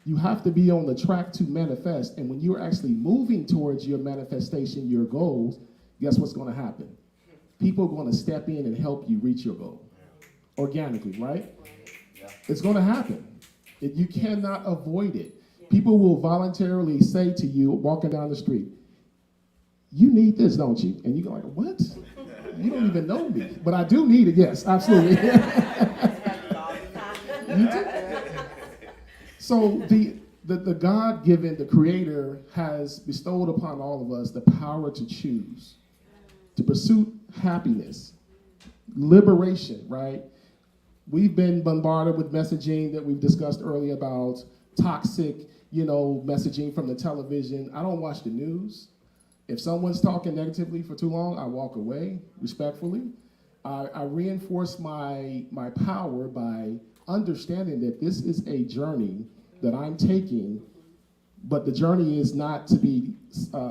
You have to be on the track to manifest. And when you're actually moving towards your manifestation, your goals, guess what's going to happen? People are going to step in and help you reach your goal. Organically, right? It's going to happen. You cannot avoid it. People will voluntarily say to you, walking down the street, you need this, don't you? And you go like, what? You don't even know me. But I do need it, yes, absolutely. You do. So the God-given, the Creator, has bestowed upon all of us the power to choose, to pursue happiness, liberation, right? We've been bombarded with messaging that we've discussed earlier about toxic, messaging from the television. I don't watch the news. If someone's talking negatively for too long, I walk away respectfully. I reinforce my power by understanding that this is a journey that I'm taking, but the journey is not to be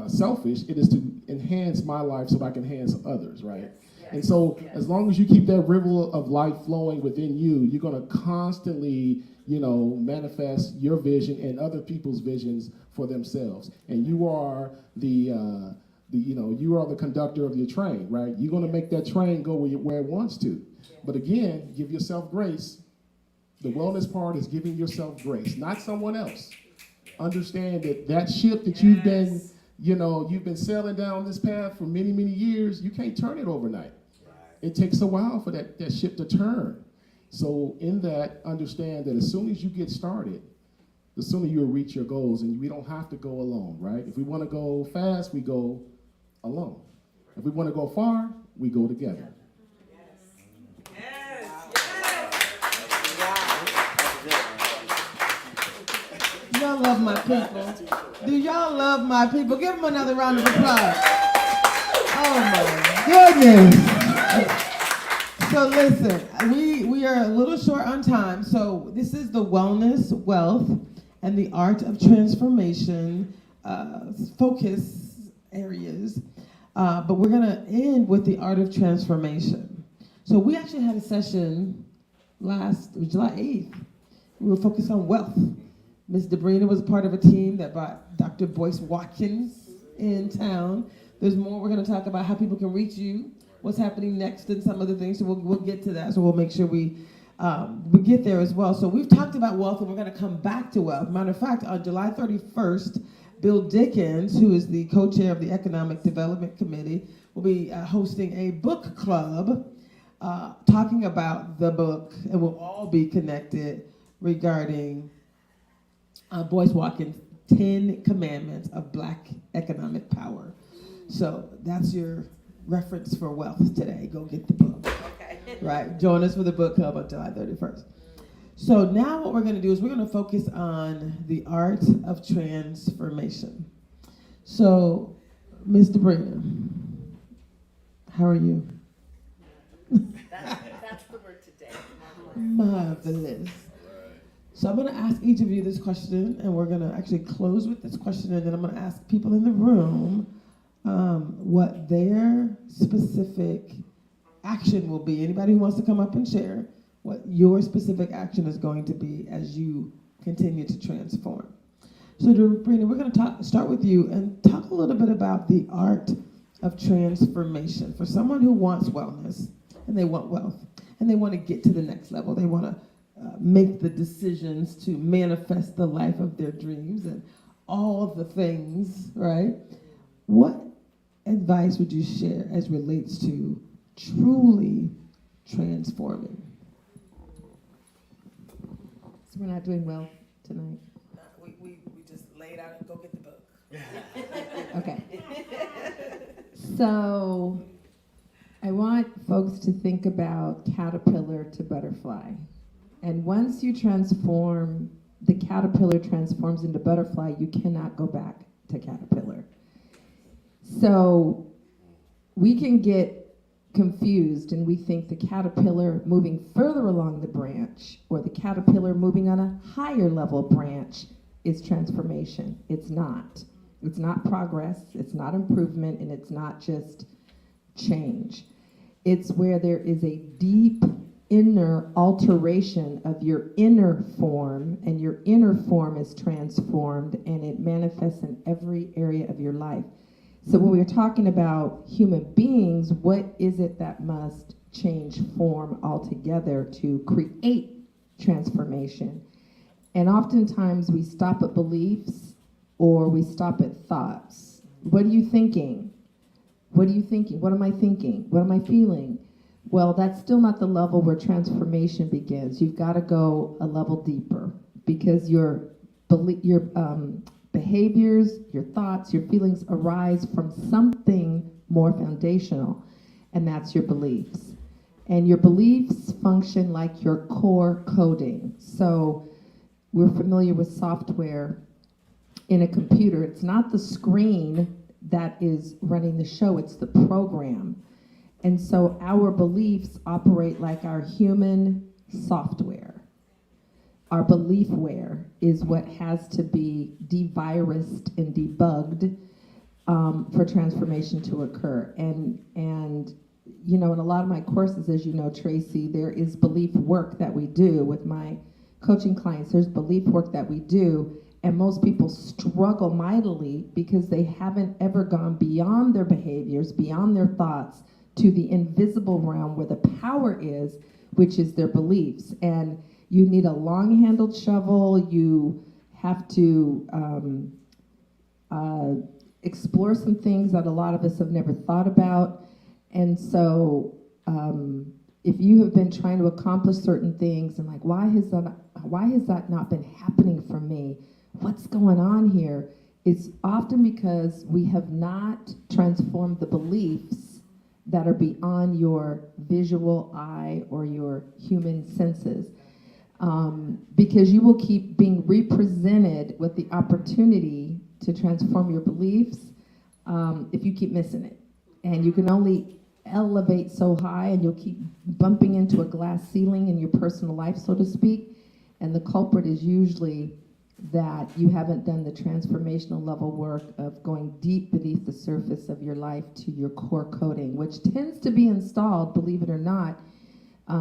selfish. It is to enhance my life so that I can enhance others, right? Yes. And so as long as you keep that river of life flowing within you, you're going to constantly, manifest your vision and other people's visions for themselves. And you are you are the conductor of your train, right? You're going to make that train go where it wants to. But again, give yourself grace. The wellness part is giving yourself grace, not someone else. Understand that ship that you've been sailing down this path for many, many years, you can't turn it overnight. It takes a while for that ship to turn. So in that, understand that as soon as you get started, the sooner you'll reach your goals, and we don't have to go alone, right? If we want to go fast, we go alone. If we want to go far, we go together. Y'all love my people. Do y'all love my people? Give them another round of applause. Oh my goodness. So listen, we are a little short on time. So this is the wellness, wealth, and the art of transformation focus areas. But we're gonna end with the art of transformation. So we actually had a session July 8th. We were focused on wealth. Ms. Debrina was part of a team that brought Dr. Boyce Watkins in town. There's more. We're going to talk about how people can reach you, what's happening next, and some other things. So we'll get to that. So we'll make sure we get there as well. So we've talked about wealth, and we're going to come back to wealth. Matter of fact, on July 31st, Bill Dickens, who is the co-chair of the Economic Development Committee, will be hosting a book club talking about the book, and we'll all be connected regarding Boyce Watkins' 10 Commandments of Black Economic Power. So that's your reference for wealth today. Go get the book. Okay. Right. Join us for the book club on July 31st. So now what we're going to do is we're going to focus on the art of transformation. So, Ms. Debrina, how are you? That's the word today. Marvelous. So I'm going to ask each of you this question, and we're going to actually close with this question, and then I'm going to ask people in the room what their specific action will be. Anybody who wants to come up and share what your specific action is going to be as you continue to transform. So Debrina, we're going to start with you and talk a little bit about the art of transformation. For someone who wants wellness, and they want wealth, and they want to get to the next level, they want to make the decisions to manifest the life of their dreams and all the things, right? What advice would you share as relates to truly transforming? So we're not doing well tonight. We just lay it out and go get the book. Okay. So I want folks to think about caterpillar to butterfly. And once you transform, the caterpillar transforms into butterfly, you cannot go back to caterpillar. So we can get confused and we think the caterpillar moving further along the branch or the caterpillar moving on a higher level branch is transformation. It's not. It's not progress, it's not improvement, and it's not just change. It's where there is a deep inner alteration of your inner form, and your inner form is transformed and it manifests in every area of your life. So when we're talking about human beings, what is it that must change form altogether to create transformation? And oftentimes we stop at beliefs or we stop at thoughts. What are you thinking? What are you thinking? What am I thinking? What am I feeling? Well, that's still not the level where transformation begins. You've got to go a level deeper because your behaviors, your thoughts, your feelings arise from something more foundational, and that's your beliefs. And your beliefs function like your core coding. So we're familiar with software in a computer. It's not the screen that is running the show, it's the program. And so our beliefs operate like our human software. Our beliefware is what has to be devirused and debugged for transformation to occur. And you know, in a lot of my courses, as you know, Tracy, there is belief work that we do with my coaching clients. There's belief work that we do, and most people struggle mightily because they haven't ever gone beyond their behaviors, beyond their thoughts, to the invisible realm where the power is, which is their beliefs. And you need a long-handled shovel. You have to explore some things that a lot of us have never thought about. And so if you have been trying to accomplish certain things and like, why has that not been happening for me? What's going on here? It's often because we have not transformed the beliefs that are beyond your visual eye or your human senses. Because you will keep being represented with the opportunity to transform your beliefs if you keep missing it. And you can only elevate so high, and you'll keep bumping into a glass ceiling in your personal life, so to speak. And the culprit is usually that you haven't done the transformational level work of going deep beneath the surface of your life to your core coding, which tends to be installed, believe it or not,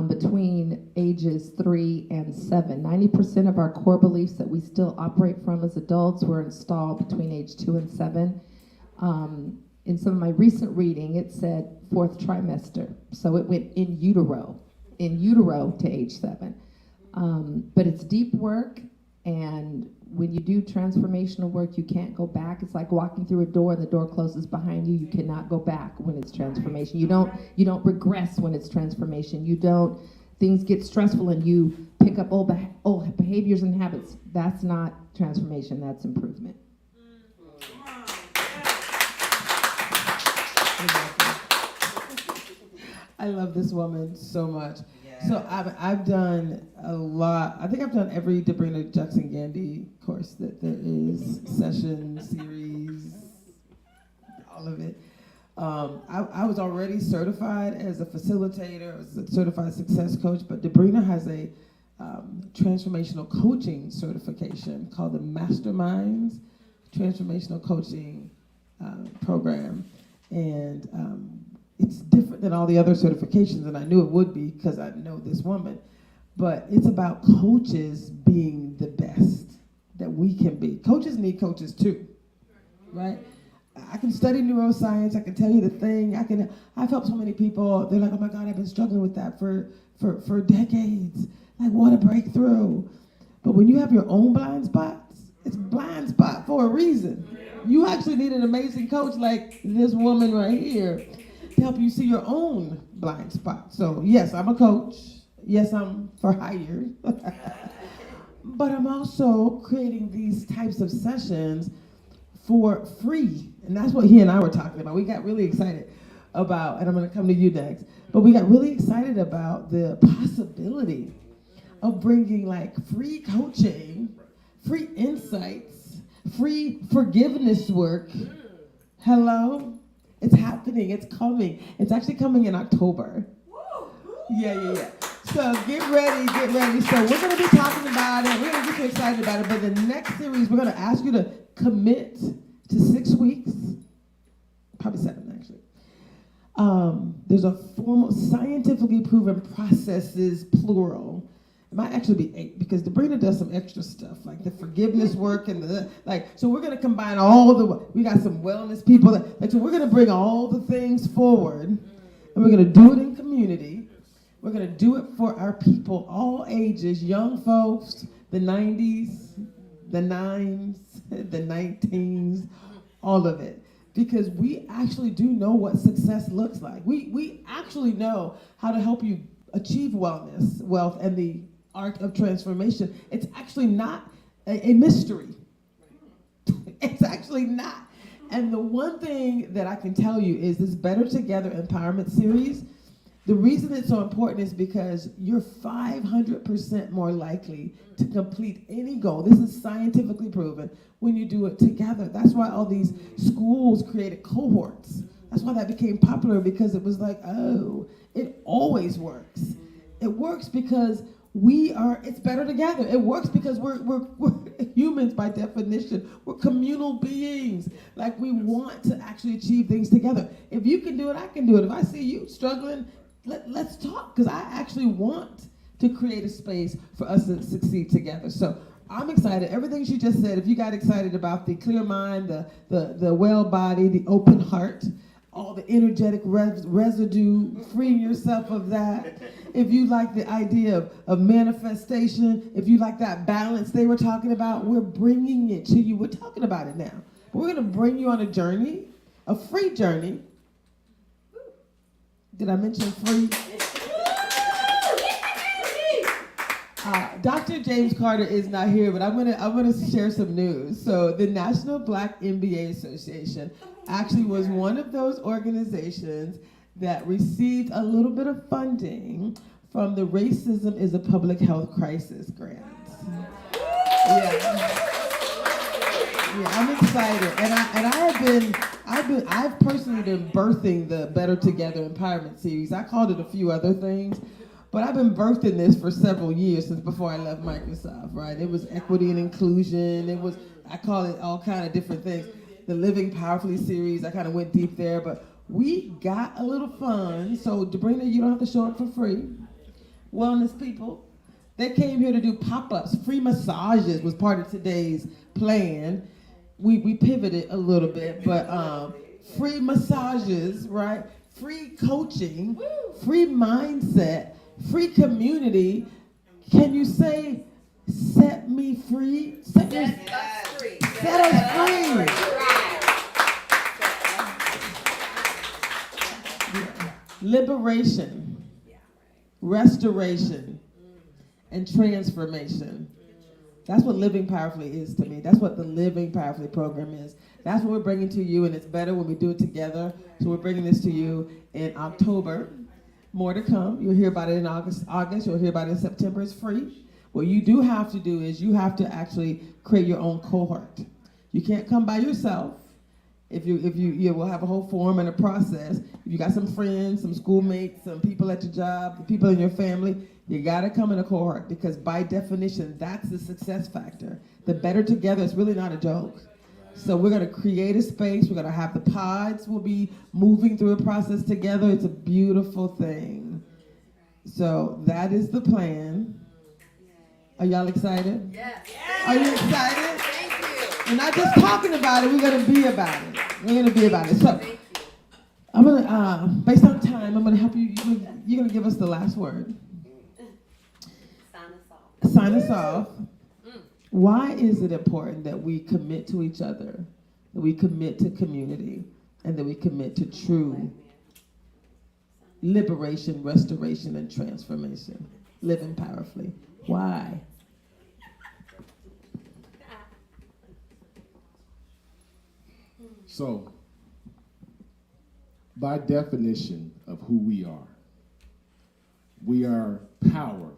between ages 3 and 7. 90% of our core beliefs that we still operate from as adults were installed between age 2 and 7. In some of my recent reading, it said 4th trimester. So it went in utero to age 7. But it's deep work, and when you do transformational work, you can't go back. It's like walking through a door and the door closes behind you. You cannot go back when it's transformation. You don't regress when it's transformation. Things get stressful and you pick up old behaviors and habits. That's not transformation, that's improvement. I love this woman so much. So I've done a lot. I think I've done every Debrina Jackson Gandy course that there is, session, series, all of it. I was already certified as a facilitator, I was a certified success coach, but Debrina has a transformational coaching certification called the Masterminds Transformational Coaching Program. And it's different than all the other certifications, and I knew it would be because I know this woman. But it's about coaches being the best that we can be. Coaches need coaches too, right? I can study neuroscience. I can tell you the thing. I've helped so many people. They're like, oh my God, I've been struggling with that for decades. Like, what a breakthrough. But when you have your own blind spots, it's blind spot for a reason. You actually need an amazing coach like this woman right here to help you see your own blind spot. So yes, I'm a coach. Yes, I'm for hire. But I'm also creating these types of sessions for free. And that's what he and I were talking about. We got really excited about, and I'm gonna come to you next, but we got really excited about the possibility of bringing like free coaching, free insights, free forgiveness work. Hello? It's happening, it's coming. It's actually coming in October. Yeah. So get ready. So we're gonna be talking about it. We're gonna get you excited about it. But the next series, we're gonna ask you to commit to 6 weeks, probably 7 actually. There's a formal, scientifically proven processes, plural. It might actually be 8 because Debrina does some extra stuff like the forgiveness work and so we're gonna combine we got some wellness people so we're gonna bring all the things forward and we're gonna do it in community. We're gonna do it for our people, all ages, young folks, the 90s, the 9s, the 19s, all of it. Because we actually do know what success looks like. We actually know how to help you achieve wellness, wealth, and the art of transformation. It's actually not a mystery. It's actually not. And the one thing that I can tell you is this Better Together Empowerment Series, the reason it's so important is because you're 500% more likely to complete any goal. This is scientifically proven when you do it together. That's why all these schools created cohorts That's why that became popular, because it was like, oh, it always works. It works because it's better together. It works because we're humans by definition. We're communal beings. Like, we want to actually achieve things together. If you can do it, I can do it. If I see you struggling, let's talk, because I actually want to create a space for us to succeed together. So I'm excited. Everything she just said, if you got excited about the clear mind, the well body, the open heart, all the energetic residue, freeing yourself of that. If you like the idea of manifestation, if you like that balance they were talking about, we're bringing it to you. We're talking about it now. We're going to bring you on a journey, a free journey. Did I mention free? Dr. James Carter is not here, but I'm gonna share some news. So the National Black MBA Association actually was one of those organizations that received a little bit of funding from the Racism is a Public Health Crisis grant. Yeah, I'm excited, and I've personally been birthing the Better Together Empowerment Series. I called it a few other things, but I've been birthing this for several years, since before I left Microsoft, right? It was equity and inclusion. I call it all kind of different things. The Living Powerfully series, I kind of went deep there, but we got a little fun. So Debrina, you don't have to show up for free. Wellness people, they came here to do pop-ups. Free massages was part of today's plan. We pivoted a little bit, but free massages, right? Free coaching, free mindset, free community. Can you say, set me free? Set us free. Set us free. Liberation, restoration, and transformation. That's what Living Powerfully is to me. That's what the Living Powerfully program is. That's what we're bringing to you, and it's better when we do it together. So we're bringing this to you in October. More to come. You'll hear about it in August. You'll hear about it in September. It's free. What you do have to do is you have to actually create your own cohort. You can't come by yourself. If you will have a whole form and a process. If you got some friends, some schoolmates, some people at your job, the people in your family, you gotta come in a cohort, because by definition, that's the success factor. The Better Together is really not a joke. So we're gonna create a space. We're gonna have the pods. We'll be moving through a process together. It's a beautiful thing. So that is the plan. Are y'all excited? Yes. Are you excited? Thank you. We're not just talking about it, we're gonna be about it. We're gonna be about it. So I'm gonna, based on time, I'm gonna help you. You're gonna give us the last word. Sign us off. Why is it important that we commit to each other, that we commit to community, and that we commit to true liberation, restoration, and transformation? Living powerfully. Why? So, by definition of who we are power.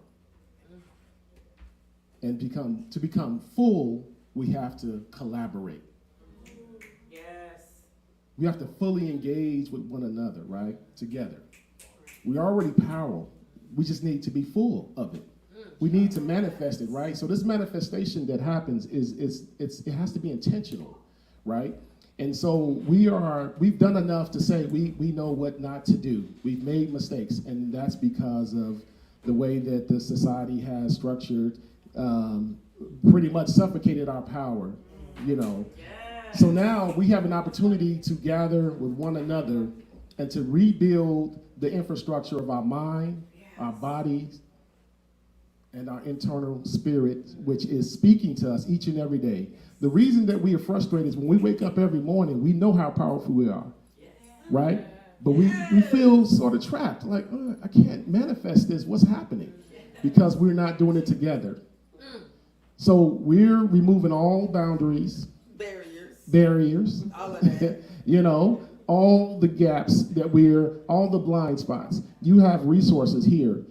And to become full, we have to collaborate. Yes. We have to fully engage with one another, right? Together. We're already powerful. We just need to be full of it. We need to manifest it, right? So this manifestation that happens it has to be intentional, right? And so we've done enough to say we know what not to do. We've made mistakes, and that's because of the way that the society has structured, pretty much suffocated our power, you know. Yes. So now we have an opportunity to gather with one another and to rebuild the infrastructure of our mind, yes, our bodies, and our internal spirit, which is speaking to us each and every day. The reason that we are frustrated is when we wake up every morning, we know how powerful we are, yes, right? But we feel sort of trapped, like, I can't manifest this. What's happening? Because we're not doing it together. So we're removing all boundaries, barriers, all of that. You know, all the gaps that all the blind spots. You have resources here,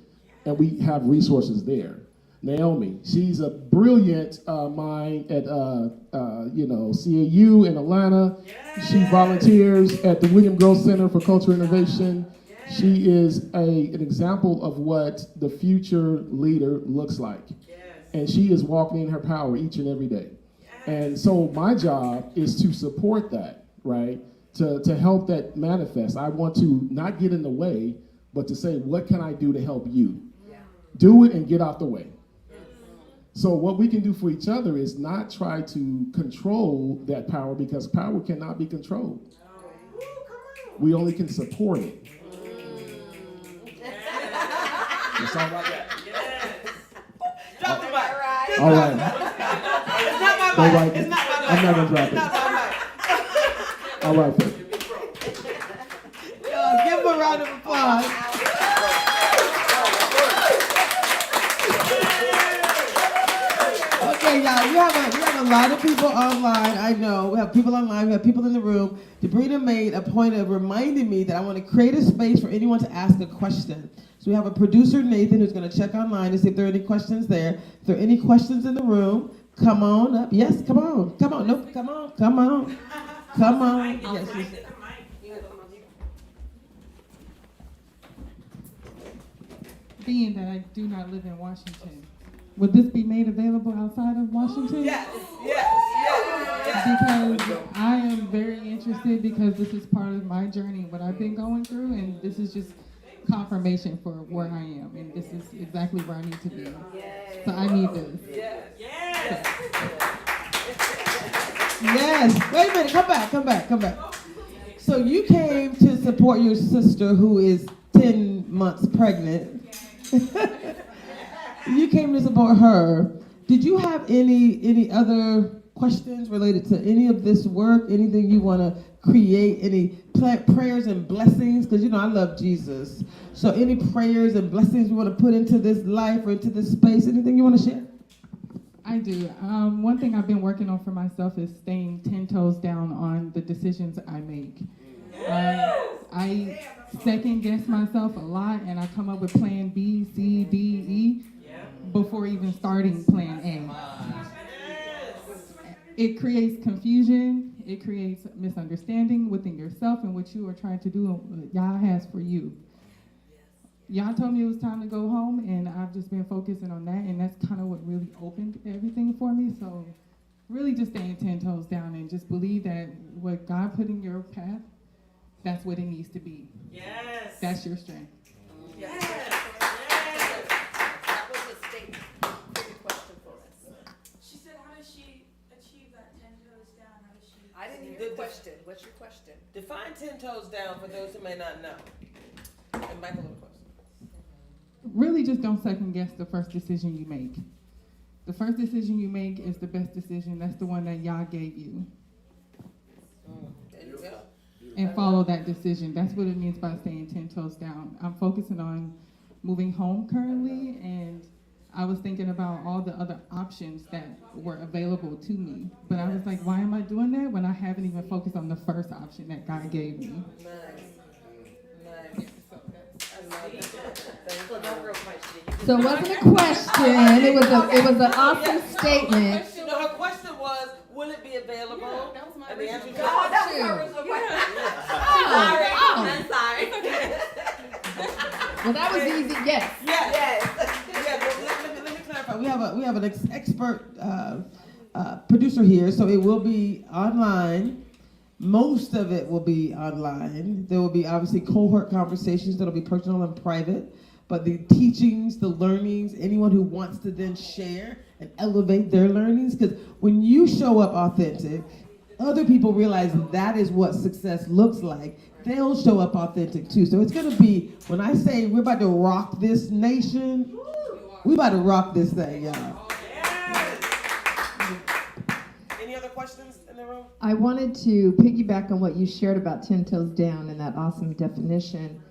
and we have resources there. Naomi. She's a brilliant mind at CAU in Atlanta. Yes. She volunteers at the William Grove Center for Cultural Innovation. Yes. She is an example of what the future leader looks like. Yes. And she is walking in her power each and every day. Yes. And so my job is to support that, right? To help that manifest. I want to not get in the way, but to say, what can I do to help you? Yeah. Do it and get out the way. So what we can do for each other is not try to control that power, because power cannot be controlled. We only can support it. It's all about that. Drop the mic. All right. It's not my mic. It's not my mic. I'm not going to drop it. It's not my mic. All right, Phil. Give him a round of applause. Okay, y'all, we have a lot of people online. I know we have people online. We have people in the room. Debrina made a point of reminding me that I want to create a space for anyone to ask a question. So we have a producer, Nathan, who's going to check online to see if there are any questions there. If there are any questions in the room, come on up. Yes, come on. Come on. Nope, come on. Come on. Come on. Yes, Being that I do not live in Washington, would this be made available outside of Washington? Yes, yes. Because I am very interested, because this is part of my journey, what I've been going through, and this is just confirmation for where I am, and this is exactly where I need to be. So I need this. Yes. Wait a minute. Come back. So you came to support your sister who is 10 months pregnant. You came to support her. Did you have any other questions related to any of this work? Anything you want to create? Any prayers and blessings? Because I love Jesus. So any prayers and blessings you want to put into this life or into this space? Anything you want to share? I do. One thing I've been working on for myself is staying 10 toes down on the decisions I make. I second guess myself a lot, and I come up with plan B, C, D, E before even starting plan A. It creates confusion. It creates misunderstanding within yourself and what you are trying to do and what Yah has for you. Yah told me it was time to go home, and I've just been focusing on that, and that's kind of what really opened everything for me. So really just staying 10 toes down and just believe that what God put in your path, that's what it needs to be. Yes. That's your strength. Yes. That was a statement. Good question for us. She said, how does she achieve that 10 toes down? How does she? I didn't hear the question. What's your question? Define 10 toes down for those who may not know. And Michael, of course. Really just don't second guess the first decision you make. The first decision you make is the best decision. That's the one that Yah gave you. There you go. And follow that decision. That's what it means by staying 10 toes down. I'm focusing on moving home currently, and I was thinking about all the other options that were available to me. But I was like, why am I doing that when I haven't even focused on the first option that God gave me? Nice. I love that. So no real question. So it wasn't a question. It was an awesome statement. No, her question was, will it be available? Yeah, that was my And the answer original was question. yes. That was my original question. I'm sorry. Well, that was easy. Yes. Let me clarify. We have an expert producer here, so it will be online. Most of it will be online. There will be obviously cohort conversations that'll be personal and private, but the teachings, the learnings, anyone who wants to then share and elevate their learnings, because when you show up authentic, other people realize that is what success looks like. They'll show up authentic too. So it's going to be, when I say we're about to rock this nation, we're about to rock this thing, y'all. Any other questions in the room? I wanted to piggyback on what you shared about 10 toes down and that awesome definition.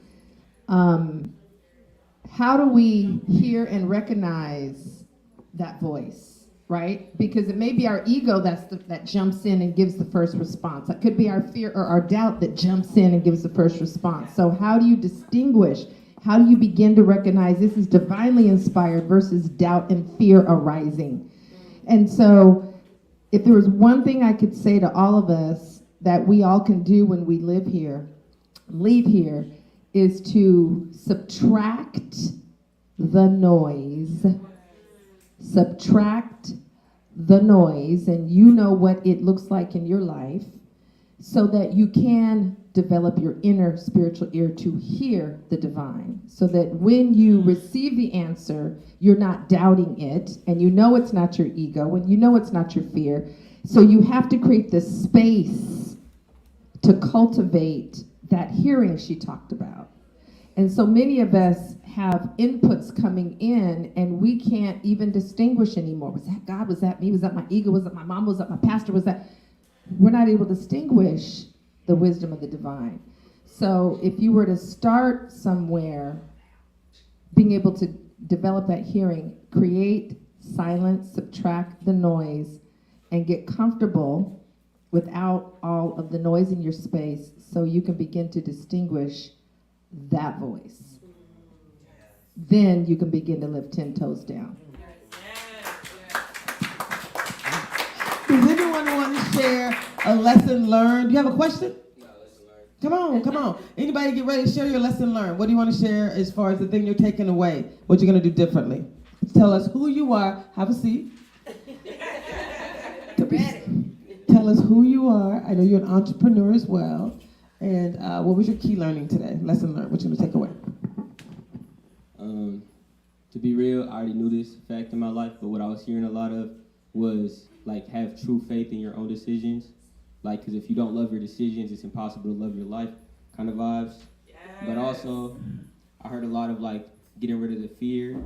How do we hear and recognize that voice, right? Because it may be our ego that jumps in and gives the first response. It could be our fear or our doubt that jumps in and gives the first response. So how do you distinguish? How do you begin to recognize this is divinely inspired versus doubt and fear arising? And so if there was one thing I could say to all of us that we all can do when we leave here, is to subtract the noise. Subtract the noise, and you know what it looks like in your life, so that you can develop your inner spiritual ear to hear the divine, so that when you receive the answer, you're not doubting it, and you know it's not your ego, and you know it's not your fear. So you have to create the space to cultivate that hearing she talked about. And so many of us have inputs coming in, and we can't even distinguish anymore. Was that God? Was that me? Was that my ego? Was that my mom? Was that my pastor? Was that... We're not able to distinguish the wisdom of the divine. So if you were to start somewhere, being able to develop that hearing, create silence, subtract the noise, and get comfortable without all of the noise in your space, so you can begin to distinguish that voice. Then you can begin to lift 10 toes down. Does anyone want to share a lesson learned? Do you have a question? Come on. Anybody get ready to share your lesson learned? What do you want to share as far as the thing you're taking away? What you're going to do differently? Tell us who you are. Have a seat. Tell us who you are. I know you're an entrepreneur as well. And what was your key learning today? Lesson learned. What you going to take away? To be real, I already knew this fact in my life, but what I was hearing a lot of was like have true faith in your own decisions. Like, because if you don't love your decisions, it's impossible to love your life kind of vibes. Yes. But also, I heard a lot of like getting rid of the fear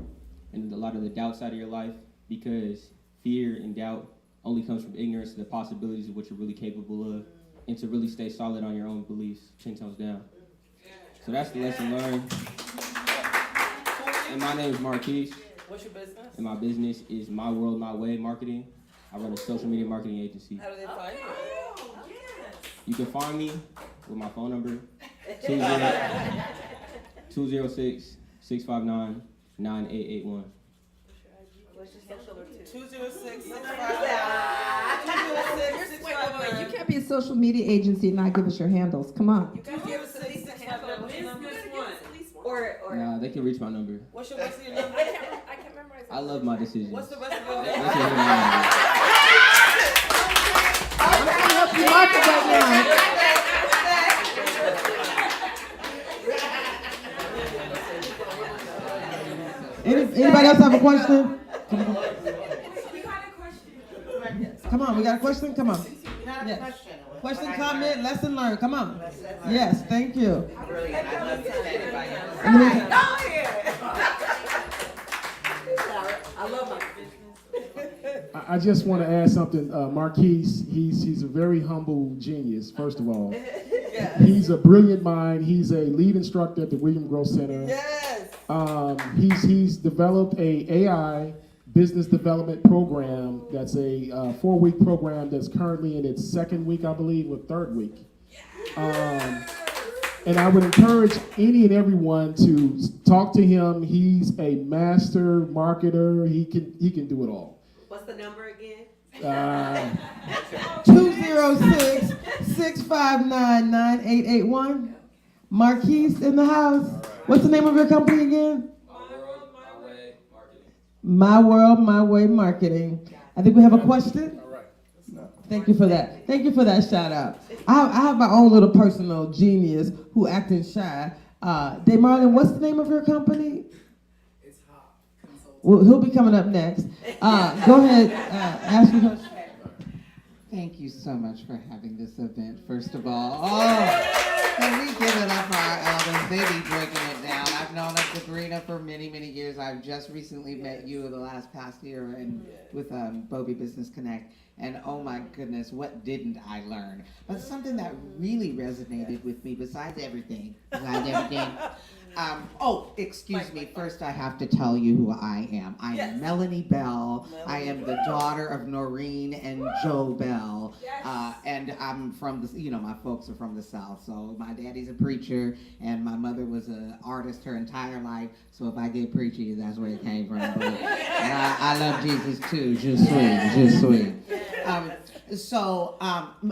and a lot of the doubt side of your life, because fear and doubt only comes from ignorance of the possibilities of what you're really capable of, and to really stay solid on your own beliefs, 10 toes down. So that's the lesson learned. And my name is Marquise. What's your business? And my business is My World, My Way Marketing. I run a social media marketing agency. How do they find you? Oh, yes. You can find me with my phone number, 206-659-9881. What's your social or 206-659. You can't be a social media agency and not give us your handles. Come on. You guys give us at least a handle. Or Nah, they can reach my number. what's your rest of your number? I can't memorize it. I love my decisions. What's the rest of your They number? can hit my number. I'm going to help you market right now. Anybody else have a question? Come on, we got a question? Come on. Yes. Question, comment, lesson learned. Come on. Yes, thank you. I love my business. I just want to add something. Marquise, he's a very humble genius, first of all. Yes. He's a brilliant mind. He's a lead instructor at the William Grove Center. Yes. He's developed a AI business development program that's a 4-week program that's currently in its 2nd week, I believe, or 3rd week. And I would encourage any and everyone to talk to him. He's a master marketer. He can do it all. What's the number again? 206-659-9881. Marquise in the house. What's the name of your company again? My World, My Way Marketing. I think we have a question. All right. Thank you for that. Thank you for that shout out. I have my own little personal genius who acting shy. Marlon, what's the name of your company? It's Hop Consulting. Well, he'll be coming up next. Go ahead, ask your question. Thank you so much for having this event, first of all. Oh, can we give it up for our elders? They be breaking it down. I've known of Sabrina for many, many years. I've just recently met you the past year and with Bobby Business Connect. And oh my goodness, what didn't I learn? But something that really resonated with me, besides everything, Excuse me. First, I have to tell you who I am. I am Melanie Bell. I am the daughter of Noreen and Joe Bell. And I'm from the, my folks are from the South. So my daddy's a preacher, and my mother was an artist her entire life. So if I get preachy, that's where it came from. But I love Jesus too. Just sweet.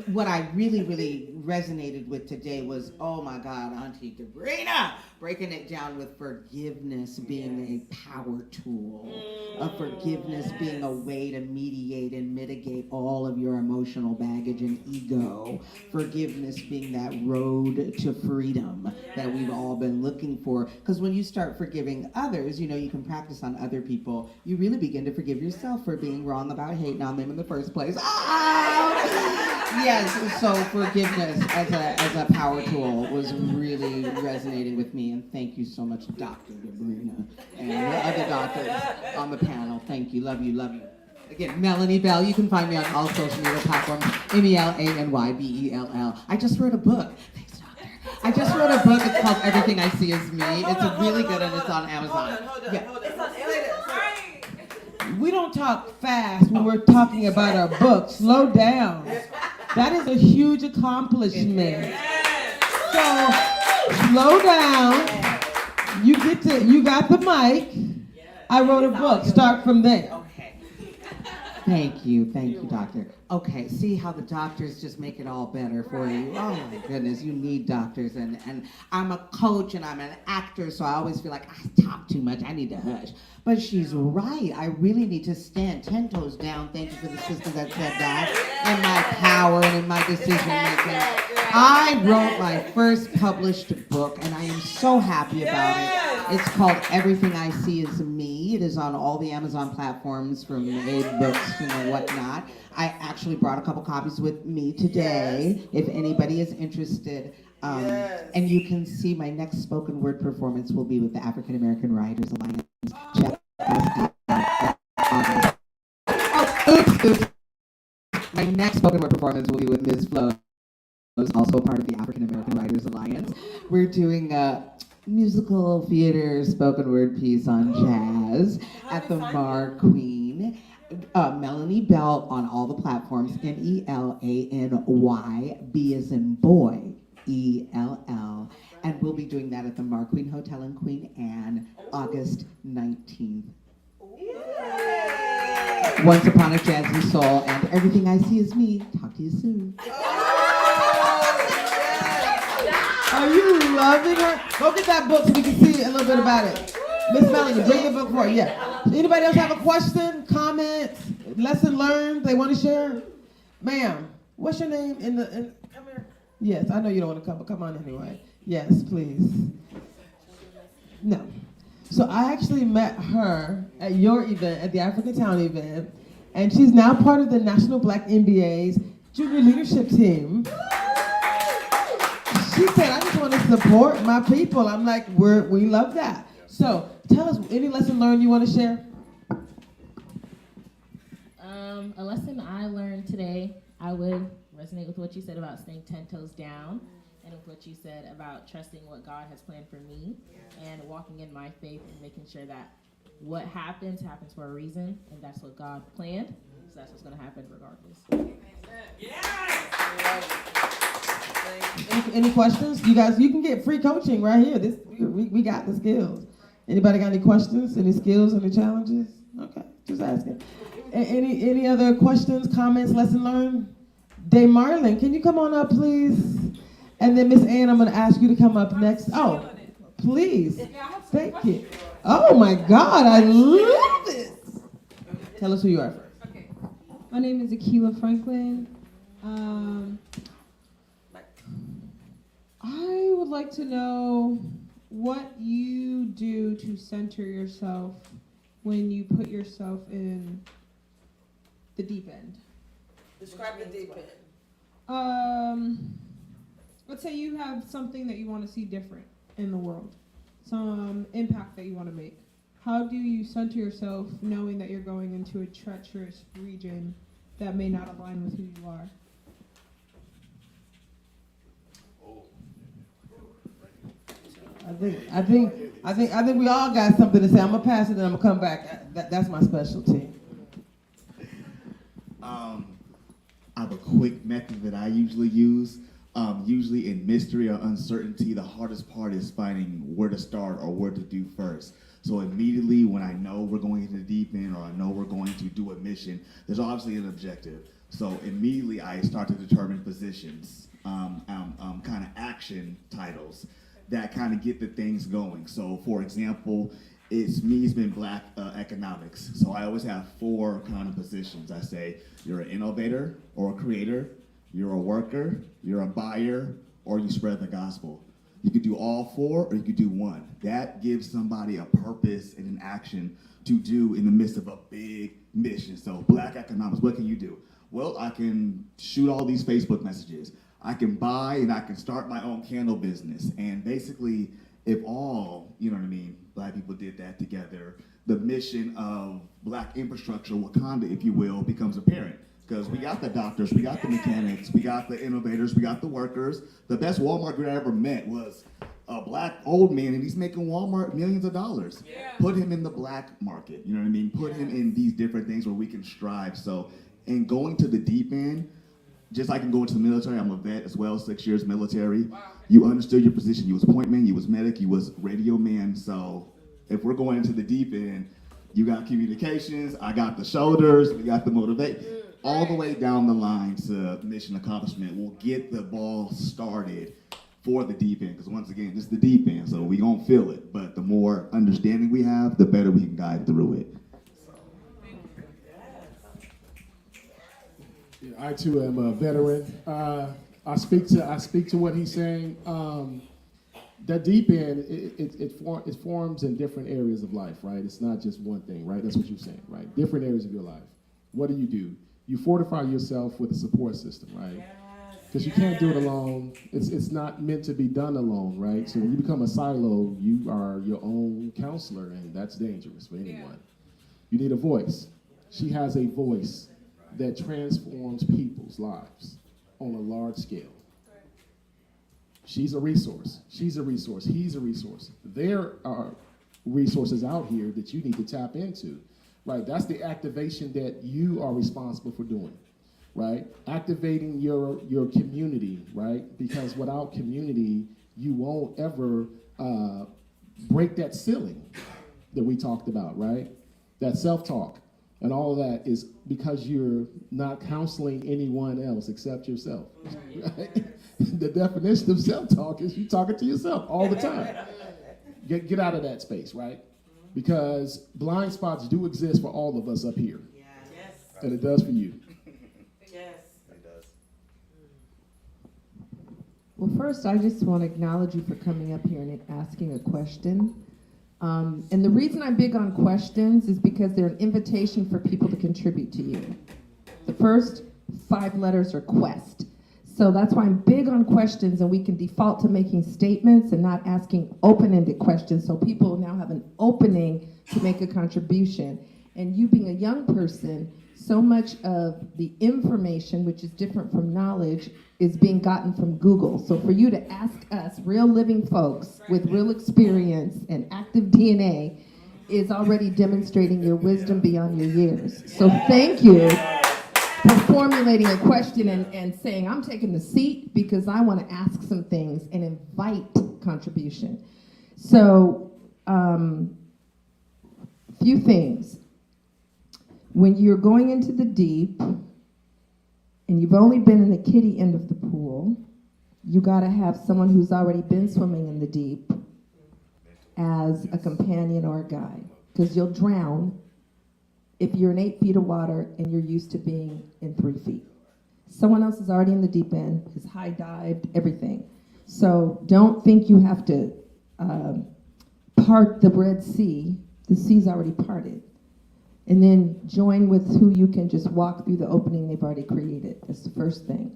What I really, really resonated with today was, oh my God, Auntie Sabrina, breaking it down with forgiveness being a power tool, of forgiveness being a way to mediate and mitigate all of your emotional baggage and ego, forgiveness being that road to freedom that we've all been looking for. Because when you start forgiving others, you can practice on other people, you really begin to forgive yourself for being wrong about hating on them in the first place. Yes, so forgiveness as a power tool was really resonating with me, and thank you so much, Dr. Sabrina, and the other doctors on the panel. Thank you, love you. Again, Melanie Bell. You can find me on all social media platforms, MELANYBELL. I just wrote a book. Thanks, doctor. I just wrote a book. It's called Everything I See Is Me. It's really good, and it's on Amazon. Hold on. It's on Amazon. We don't talk fast when we're talking about our book. Slow down. That is a huge accomplishment. So slow down. You got the mic. I wrote a book. Start from there. Thank you, doctor. Okay, see how the doctors just make it all better for you. Oh my goodness, you need doctors, and I'm a coach and I'm an actor, so I always feel like I talk too much, I need to hush. But she's right, I really need to stand 10 toes down. Thank you for the sister that said that, in my power and in my decision making. I wrote my first published book, and I am so happy about it. It's called Everything I See Is Me. It is on all the Amazon platforms from Aid Books and whatnot. I actually brought a couple copies with me today, if anybody is interested. And you can see my next spoken word performance will be with the African American Writers Alliance. Check us out. Oops. My next spoken word performance will be with Ms. Flo, who's also part of the African American Writers Alliance. We're doing a musical theater spoken word piece on jazz at the Mar Queen. Melanie Bell on all the platforms, MELANY, B as in boy, ELL. And we'll be doing that at the Mar Queen Hotel in Queen Anne, August 19th. Once Upon a Jazzy Soul and Everything I See Is Me. Talk to you soon. Are you loving her? Go get that book so we can see a little bit about it. Miss Melanie, bring the book for you. Yeah. Anybody else have a question, comment, lesson learned they want to share? Ma'am, what's your name? Come here. Yes, I know you don't want to come, but come on anyway. Yes, please. No. So I actually met her at your event, at the Africa Town event, and she's now part of the National Black MBA's junior leadership team. She said, I just want to support my people. I'm like, we love that. So tell us, any lesson learned you want to share? A lesson I learned today, I would resonate with what you said about staying 10 toes down, and with what you said about trusting what God has planned for me, and walking in my faith and making sure that what happens for a reason, and that's what God planned, so that's what's going to happen regardless. Any questions? You guys, you can get free coaching right here. We got the skills. Anybody got any questions? Any skills? Any challenges? Okay, just asking. Any other questions, comments, lesson learned? Day Marlin, can you come on up, please? And then Miss Ann, I'm going to ask you to come up next. Oh, please. Thank you. Oh my God, I love this. Tell us who you are first. Okay. My name is Akila Franklin. I would like to know what you do to center yourself when you put yourself in the deep end. Describe the deep end. Let's say you have something that you want to see different in the world, some impact that you want to make. How do you center yourself knowing that you're going into a treacherous region that may not align with who you are? I think we all got something to say. I'm gonna pass it and I'm gonna come back. That's my specialty. I have a quick method that I usually use. Usually in mystery or uncertainty, the hardest part is finding where to start or where to do first. So immediately when I know we're going into the deep end or I know we're going to do a mission, there's obviously an objective. So immediately I start to determine positions, kind of action titles that kind of get the things going. So for example, it's been Black economics. So I always have 4 kind of positions. I say you're an innovator or a creator, you're a worker, you're a buyer, or you spread the gospel. You could do all 4 or you could do 1. That gives somebody a purpose and an action to do in the midst of a big mission. So Black economics, what can you do? Well, I can shoot all these Facebook messages. I can buy and I can start my own candle business. And basically, if all, Black people did that together, the mission of Black infrastructure, Wakanda, if you will, becomes apparent. Because we got the doctors, we got the mechanics, we got the innovators, we got the workers. The best Walmart girl I ever met was a Black old man, and he's making Walmart millions of dollars. Yeah. Put him in the Black market, you know what I mean? Put him in these different things where we can strive. So, in going to the deep end, just like in going to the military, I'm a vet as well, 6 years military. Wow. You understood your position. You was point man, you was medic, you was radio man. So, if we're going into the deep end, you got communications, I got the shoulders, we got the motivation. All the way down the line to mission accomplishment will get the ball started for the deep end. Because once again, this is the deep end, so we gonna feel it. But the more understanding we have, the better we can guide through it. Yeah, I too am a veteran. I speak to what he's saying. That deep end, it forms in different areas of life, right? It's not just one thing, right? That's what you're saying, right? Different areas of your life. What do? You fortify yourself with a support system, right? Because you can't do it alone. It's not meant to be done alone, right? So when you become a silo, you are your own counselor, and that's dangerous for anyone. You need a voice. She has a voice that transforms people's lives on a large scale. She's a resource. She's a resource. He's a resource. There are resources out here that you need to tap into. Right, that's the activation that you are responsible for doing, right? Activating your community, right? Because without community, you won't ever break that ceiling that we talked about, right? That self-talk and all of that is because you're not counseling anyone else except yourself, right? The definition of self-talk is you talking to yourself all the time. Get out of that space, right? Because blind spots do exist for all of us up here. Yes. And it does for you. Yes. It does. Well, first, I just want to acknowledge you for coming up here and asking a question. And the reason I'm big on questions is because they're an invitation for people to contribute to you. The first 5 letters are quest. So that's why I'm big on questions, and we can default to making statements and not asking open-ended questions. So people now have an opening to make a contribution. And you being a young person, so much of the information, which is different from knowledge, is being gotten from Google. So for you to ask us, real living folks with real experience and active DNA, is already demonstrating your wisdom beyond your years. So thank you for formulating a question and saying, I'm taking the seat because I want to ask some things and invite contribution. So, few things. When you're going into the deep and you've only been in the kiddie end of the pool, you got to have someone who's already been swimming in the deep as a companion or a guide, because you'll drown if you're in 8 feet of water and you're used to being in 3 feet. Someone else is already in the deep end, is high dived, everything. So don't think you have to part the Red Sea. The sea's already parted. And then join with who you can just walk through the opening they've already created. That's the first thing.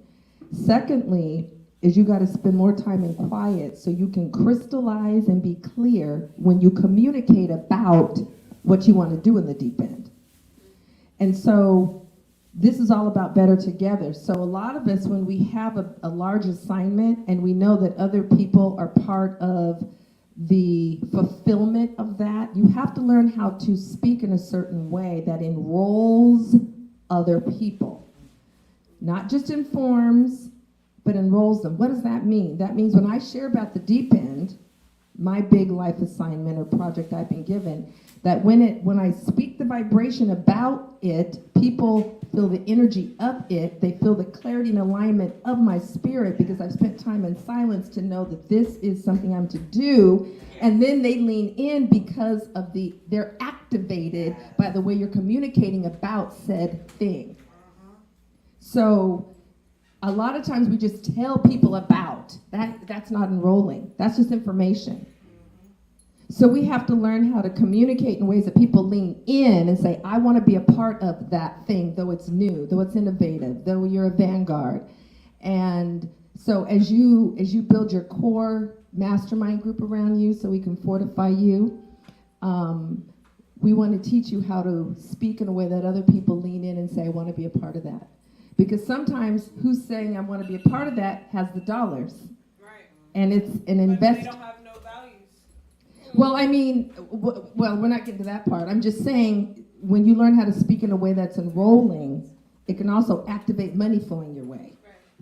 Secondly, is you got to spend more time in quiet so you can crystallize and be clear when you communicate about what you want to do in the deep end. And so this is all about better together. So a lot of us, when we have a large assignment and we know that other people are part of the fulfillment of that. You have to learn how to speak in a certain way that enrolls other people. Not just informs, but enrolls them. What does that mean? That means when I share about the deep end, my big life assignment or project I've been given, that when I speak the vibration about it, people feel the energy of it, they feel the clarity and alignment of my spirit because I've spent time in silence to know that this is something I'm to do, and then they lean in because of they're activated by the way you're communicating about said thing. So a lot of times we just tell people about, that's not enrolling, that's just information. So we have to learn how to communicate in ways that people lean in and say, I want to be a part of that thing, though it's new, though it's innovative, though you're a vanguard. And so as you build your core mastermind group around you so we can fortify you, we want to teach you how to speak in a way that other people lean in and say, I want to be a part of that. Because sometimes who's saying I want to be a part of that has the dollars. Right. And it's an invest. They don't have no values. Well, I mean, well, we're not getting to that part. I'm just saying, when you learn how to speak in a way that's enrolling, it can also activate money flowing your way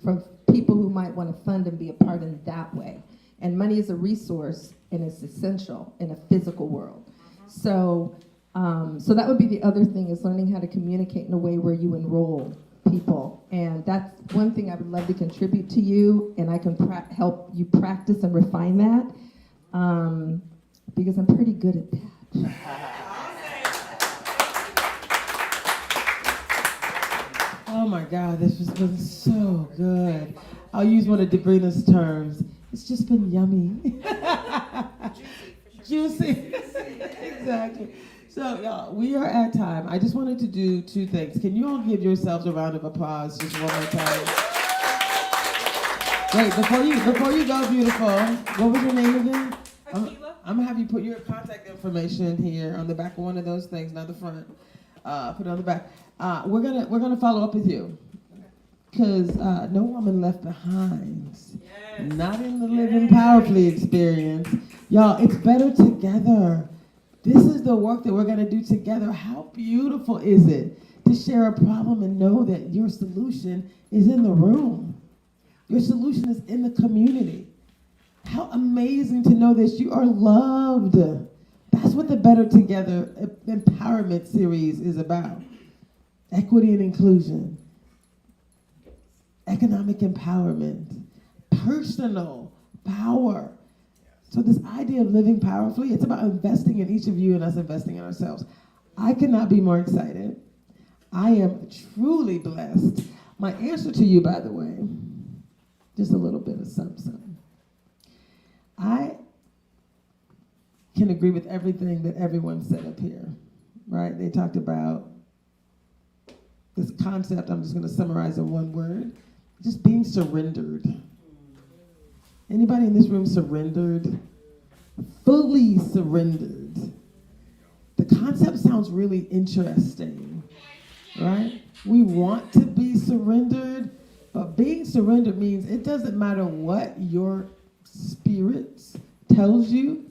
from people who might want to fund and be a part in that way. And money is a resource, and it's essential in a physical world. So that would be the other thing, is learning how to communicate in a way where you enroll people. And that's one thing I would love to contribute to you, and I can help you practice and refine that. Because I'm pretty good at that. Oh my God, this has been so good. I'll use one of Debrina's terms. It's just been yummy. Juicy. Exactly. So, y'all, we are at time. I just wanted to do two things. Can you all give yourselves a round of applause just one more time? Wait, before you go, beautiful, what was your name again? I'm gonna have you put your contact information here on the back of one of those things, not the front. Put it on the back. We're gonna follow up with you, because no woman left behind. Yes. Not in the Living Powerfully experience, y'all. It's better together. This is the work that we're gonna do together. How beautiful is it to share a problem and know that your solution is in the room? Your solution is in the community. How amazing to know that you are loved. That's what the Better Together Empowerment Series is about. Equity and inclusion, economic empowerment, personal power. So this idea of living powerfully, it's about investing in each of you and us investing in ourselves. I could not be more excited. I am truly blessed. My answer to you, by the way, just a little bit of something. I can agree with everything that everyone said up here, right? They talked about this concept, I'm just going to summarize in one word, just being surrendered. Anybody in this room surrendered? Fully surrendered. The concept sounds really interesting, right? We want to be surrendered, but being surrendered means it doesn't matter what your spirit tells you.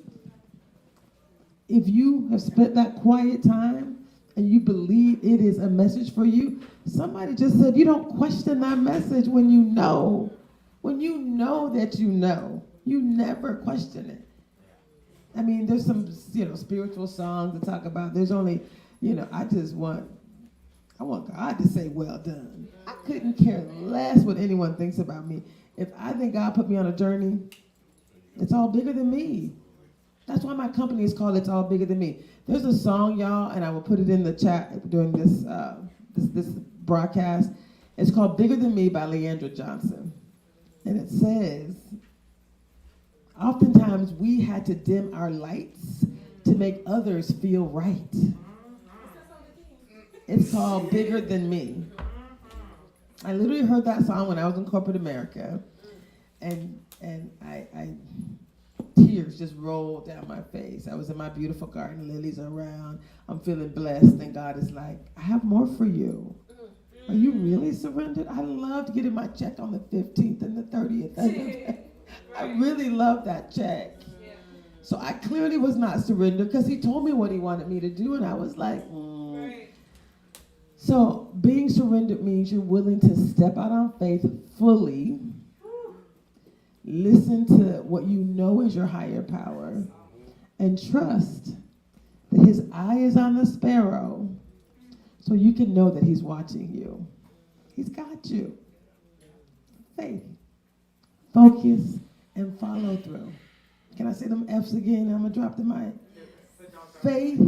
If you have spent that quiet time and you believe it is a message for you, somebody just said you don't question that message when you know. When you know that you know, you never question it. I mean, there's some, spiritual songs that talk about, there's only, I want God to say, well done. I couldn't care less what anyone thinks about me. If I think God put me on a journey, it's all bigger than me. That's why my company is called It's All Bigger Than Me. There's a song, y'all, and I will put it in the chat during this broadcast. It's called Bigger Than Me by Leandra Johnson. And it says, oftentimes we had to dim our lights to make others feel right. It's called Bigger Than Me. I literally heard that song when I was in corporate America, and I tears just rolled down my face. I was in my beautiful garden, lilies are around, I'm feeling blessed, and God is like, I have more for you. Are you really surrendered? I loved getting my check on the 15th and the 30th. I really love that check. So I clearly was not surrendered because he told me what he wanted me to do, and I was like, So being surrendered means you're willing to step out on faith fully, listen to what you know is your higher power, and trust that his eye is on the sparrow so you can know that he's watching you. He's got you. Faith, focus, and follow through. Can I say them F's again? I'm going to drop the mic. Faith,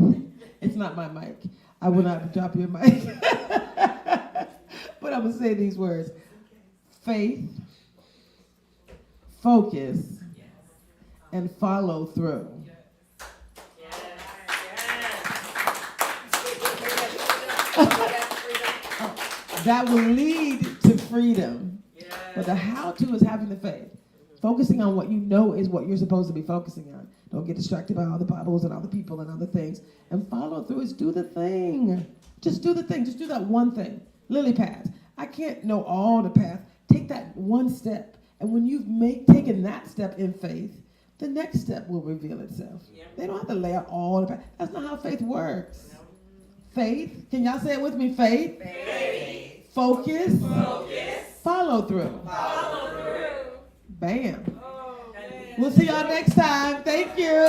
it's not my mic. I will not drop your mic. But I'm going to say these words. Faith, focus, and follow through. That will lead to freedom. But the how-to is having the faith. Focusing on what you know is what you're supposed to be focusing on. Don't get distracted by all the bubbles and all the people and other things. And follow through is do the thing. Just do the thing. Just do that one thing. Lily pads. I can't know all the path. Take that one step. And when you've taken that step in faith, the next step will reveal itself. They don't have to lay out all the path. That's not how faith works. Faith. Can y'all say it with me? Faith. Faith. Focus. Focus. Follow through. Follow through. Bam. We'll see y'all next time. Thank you.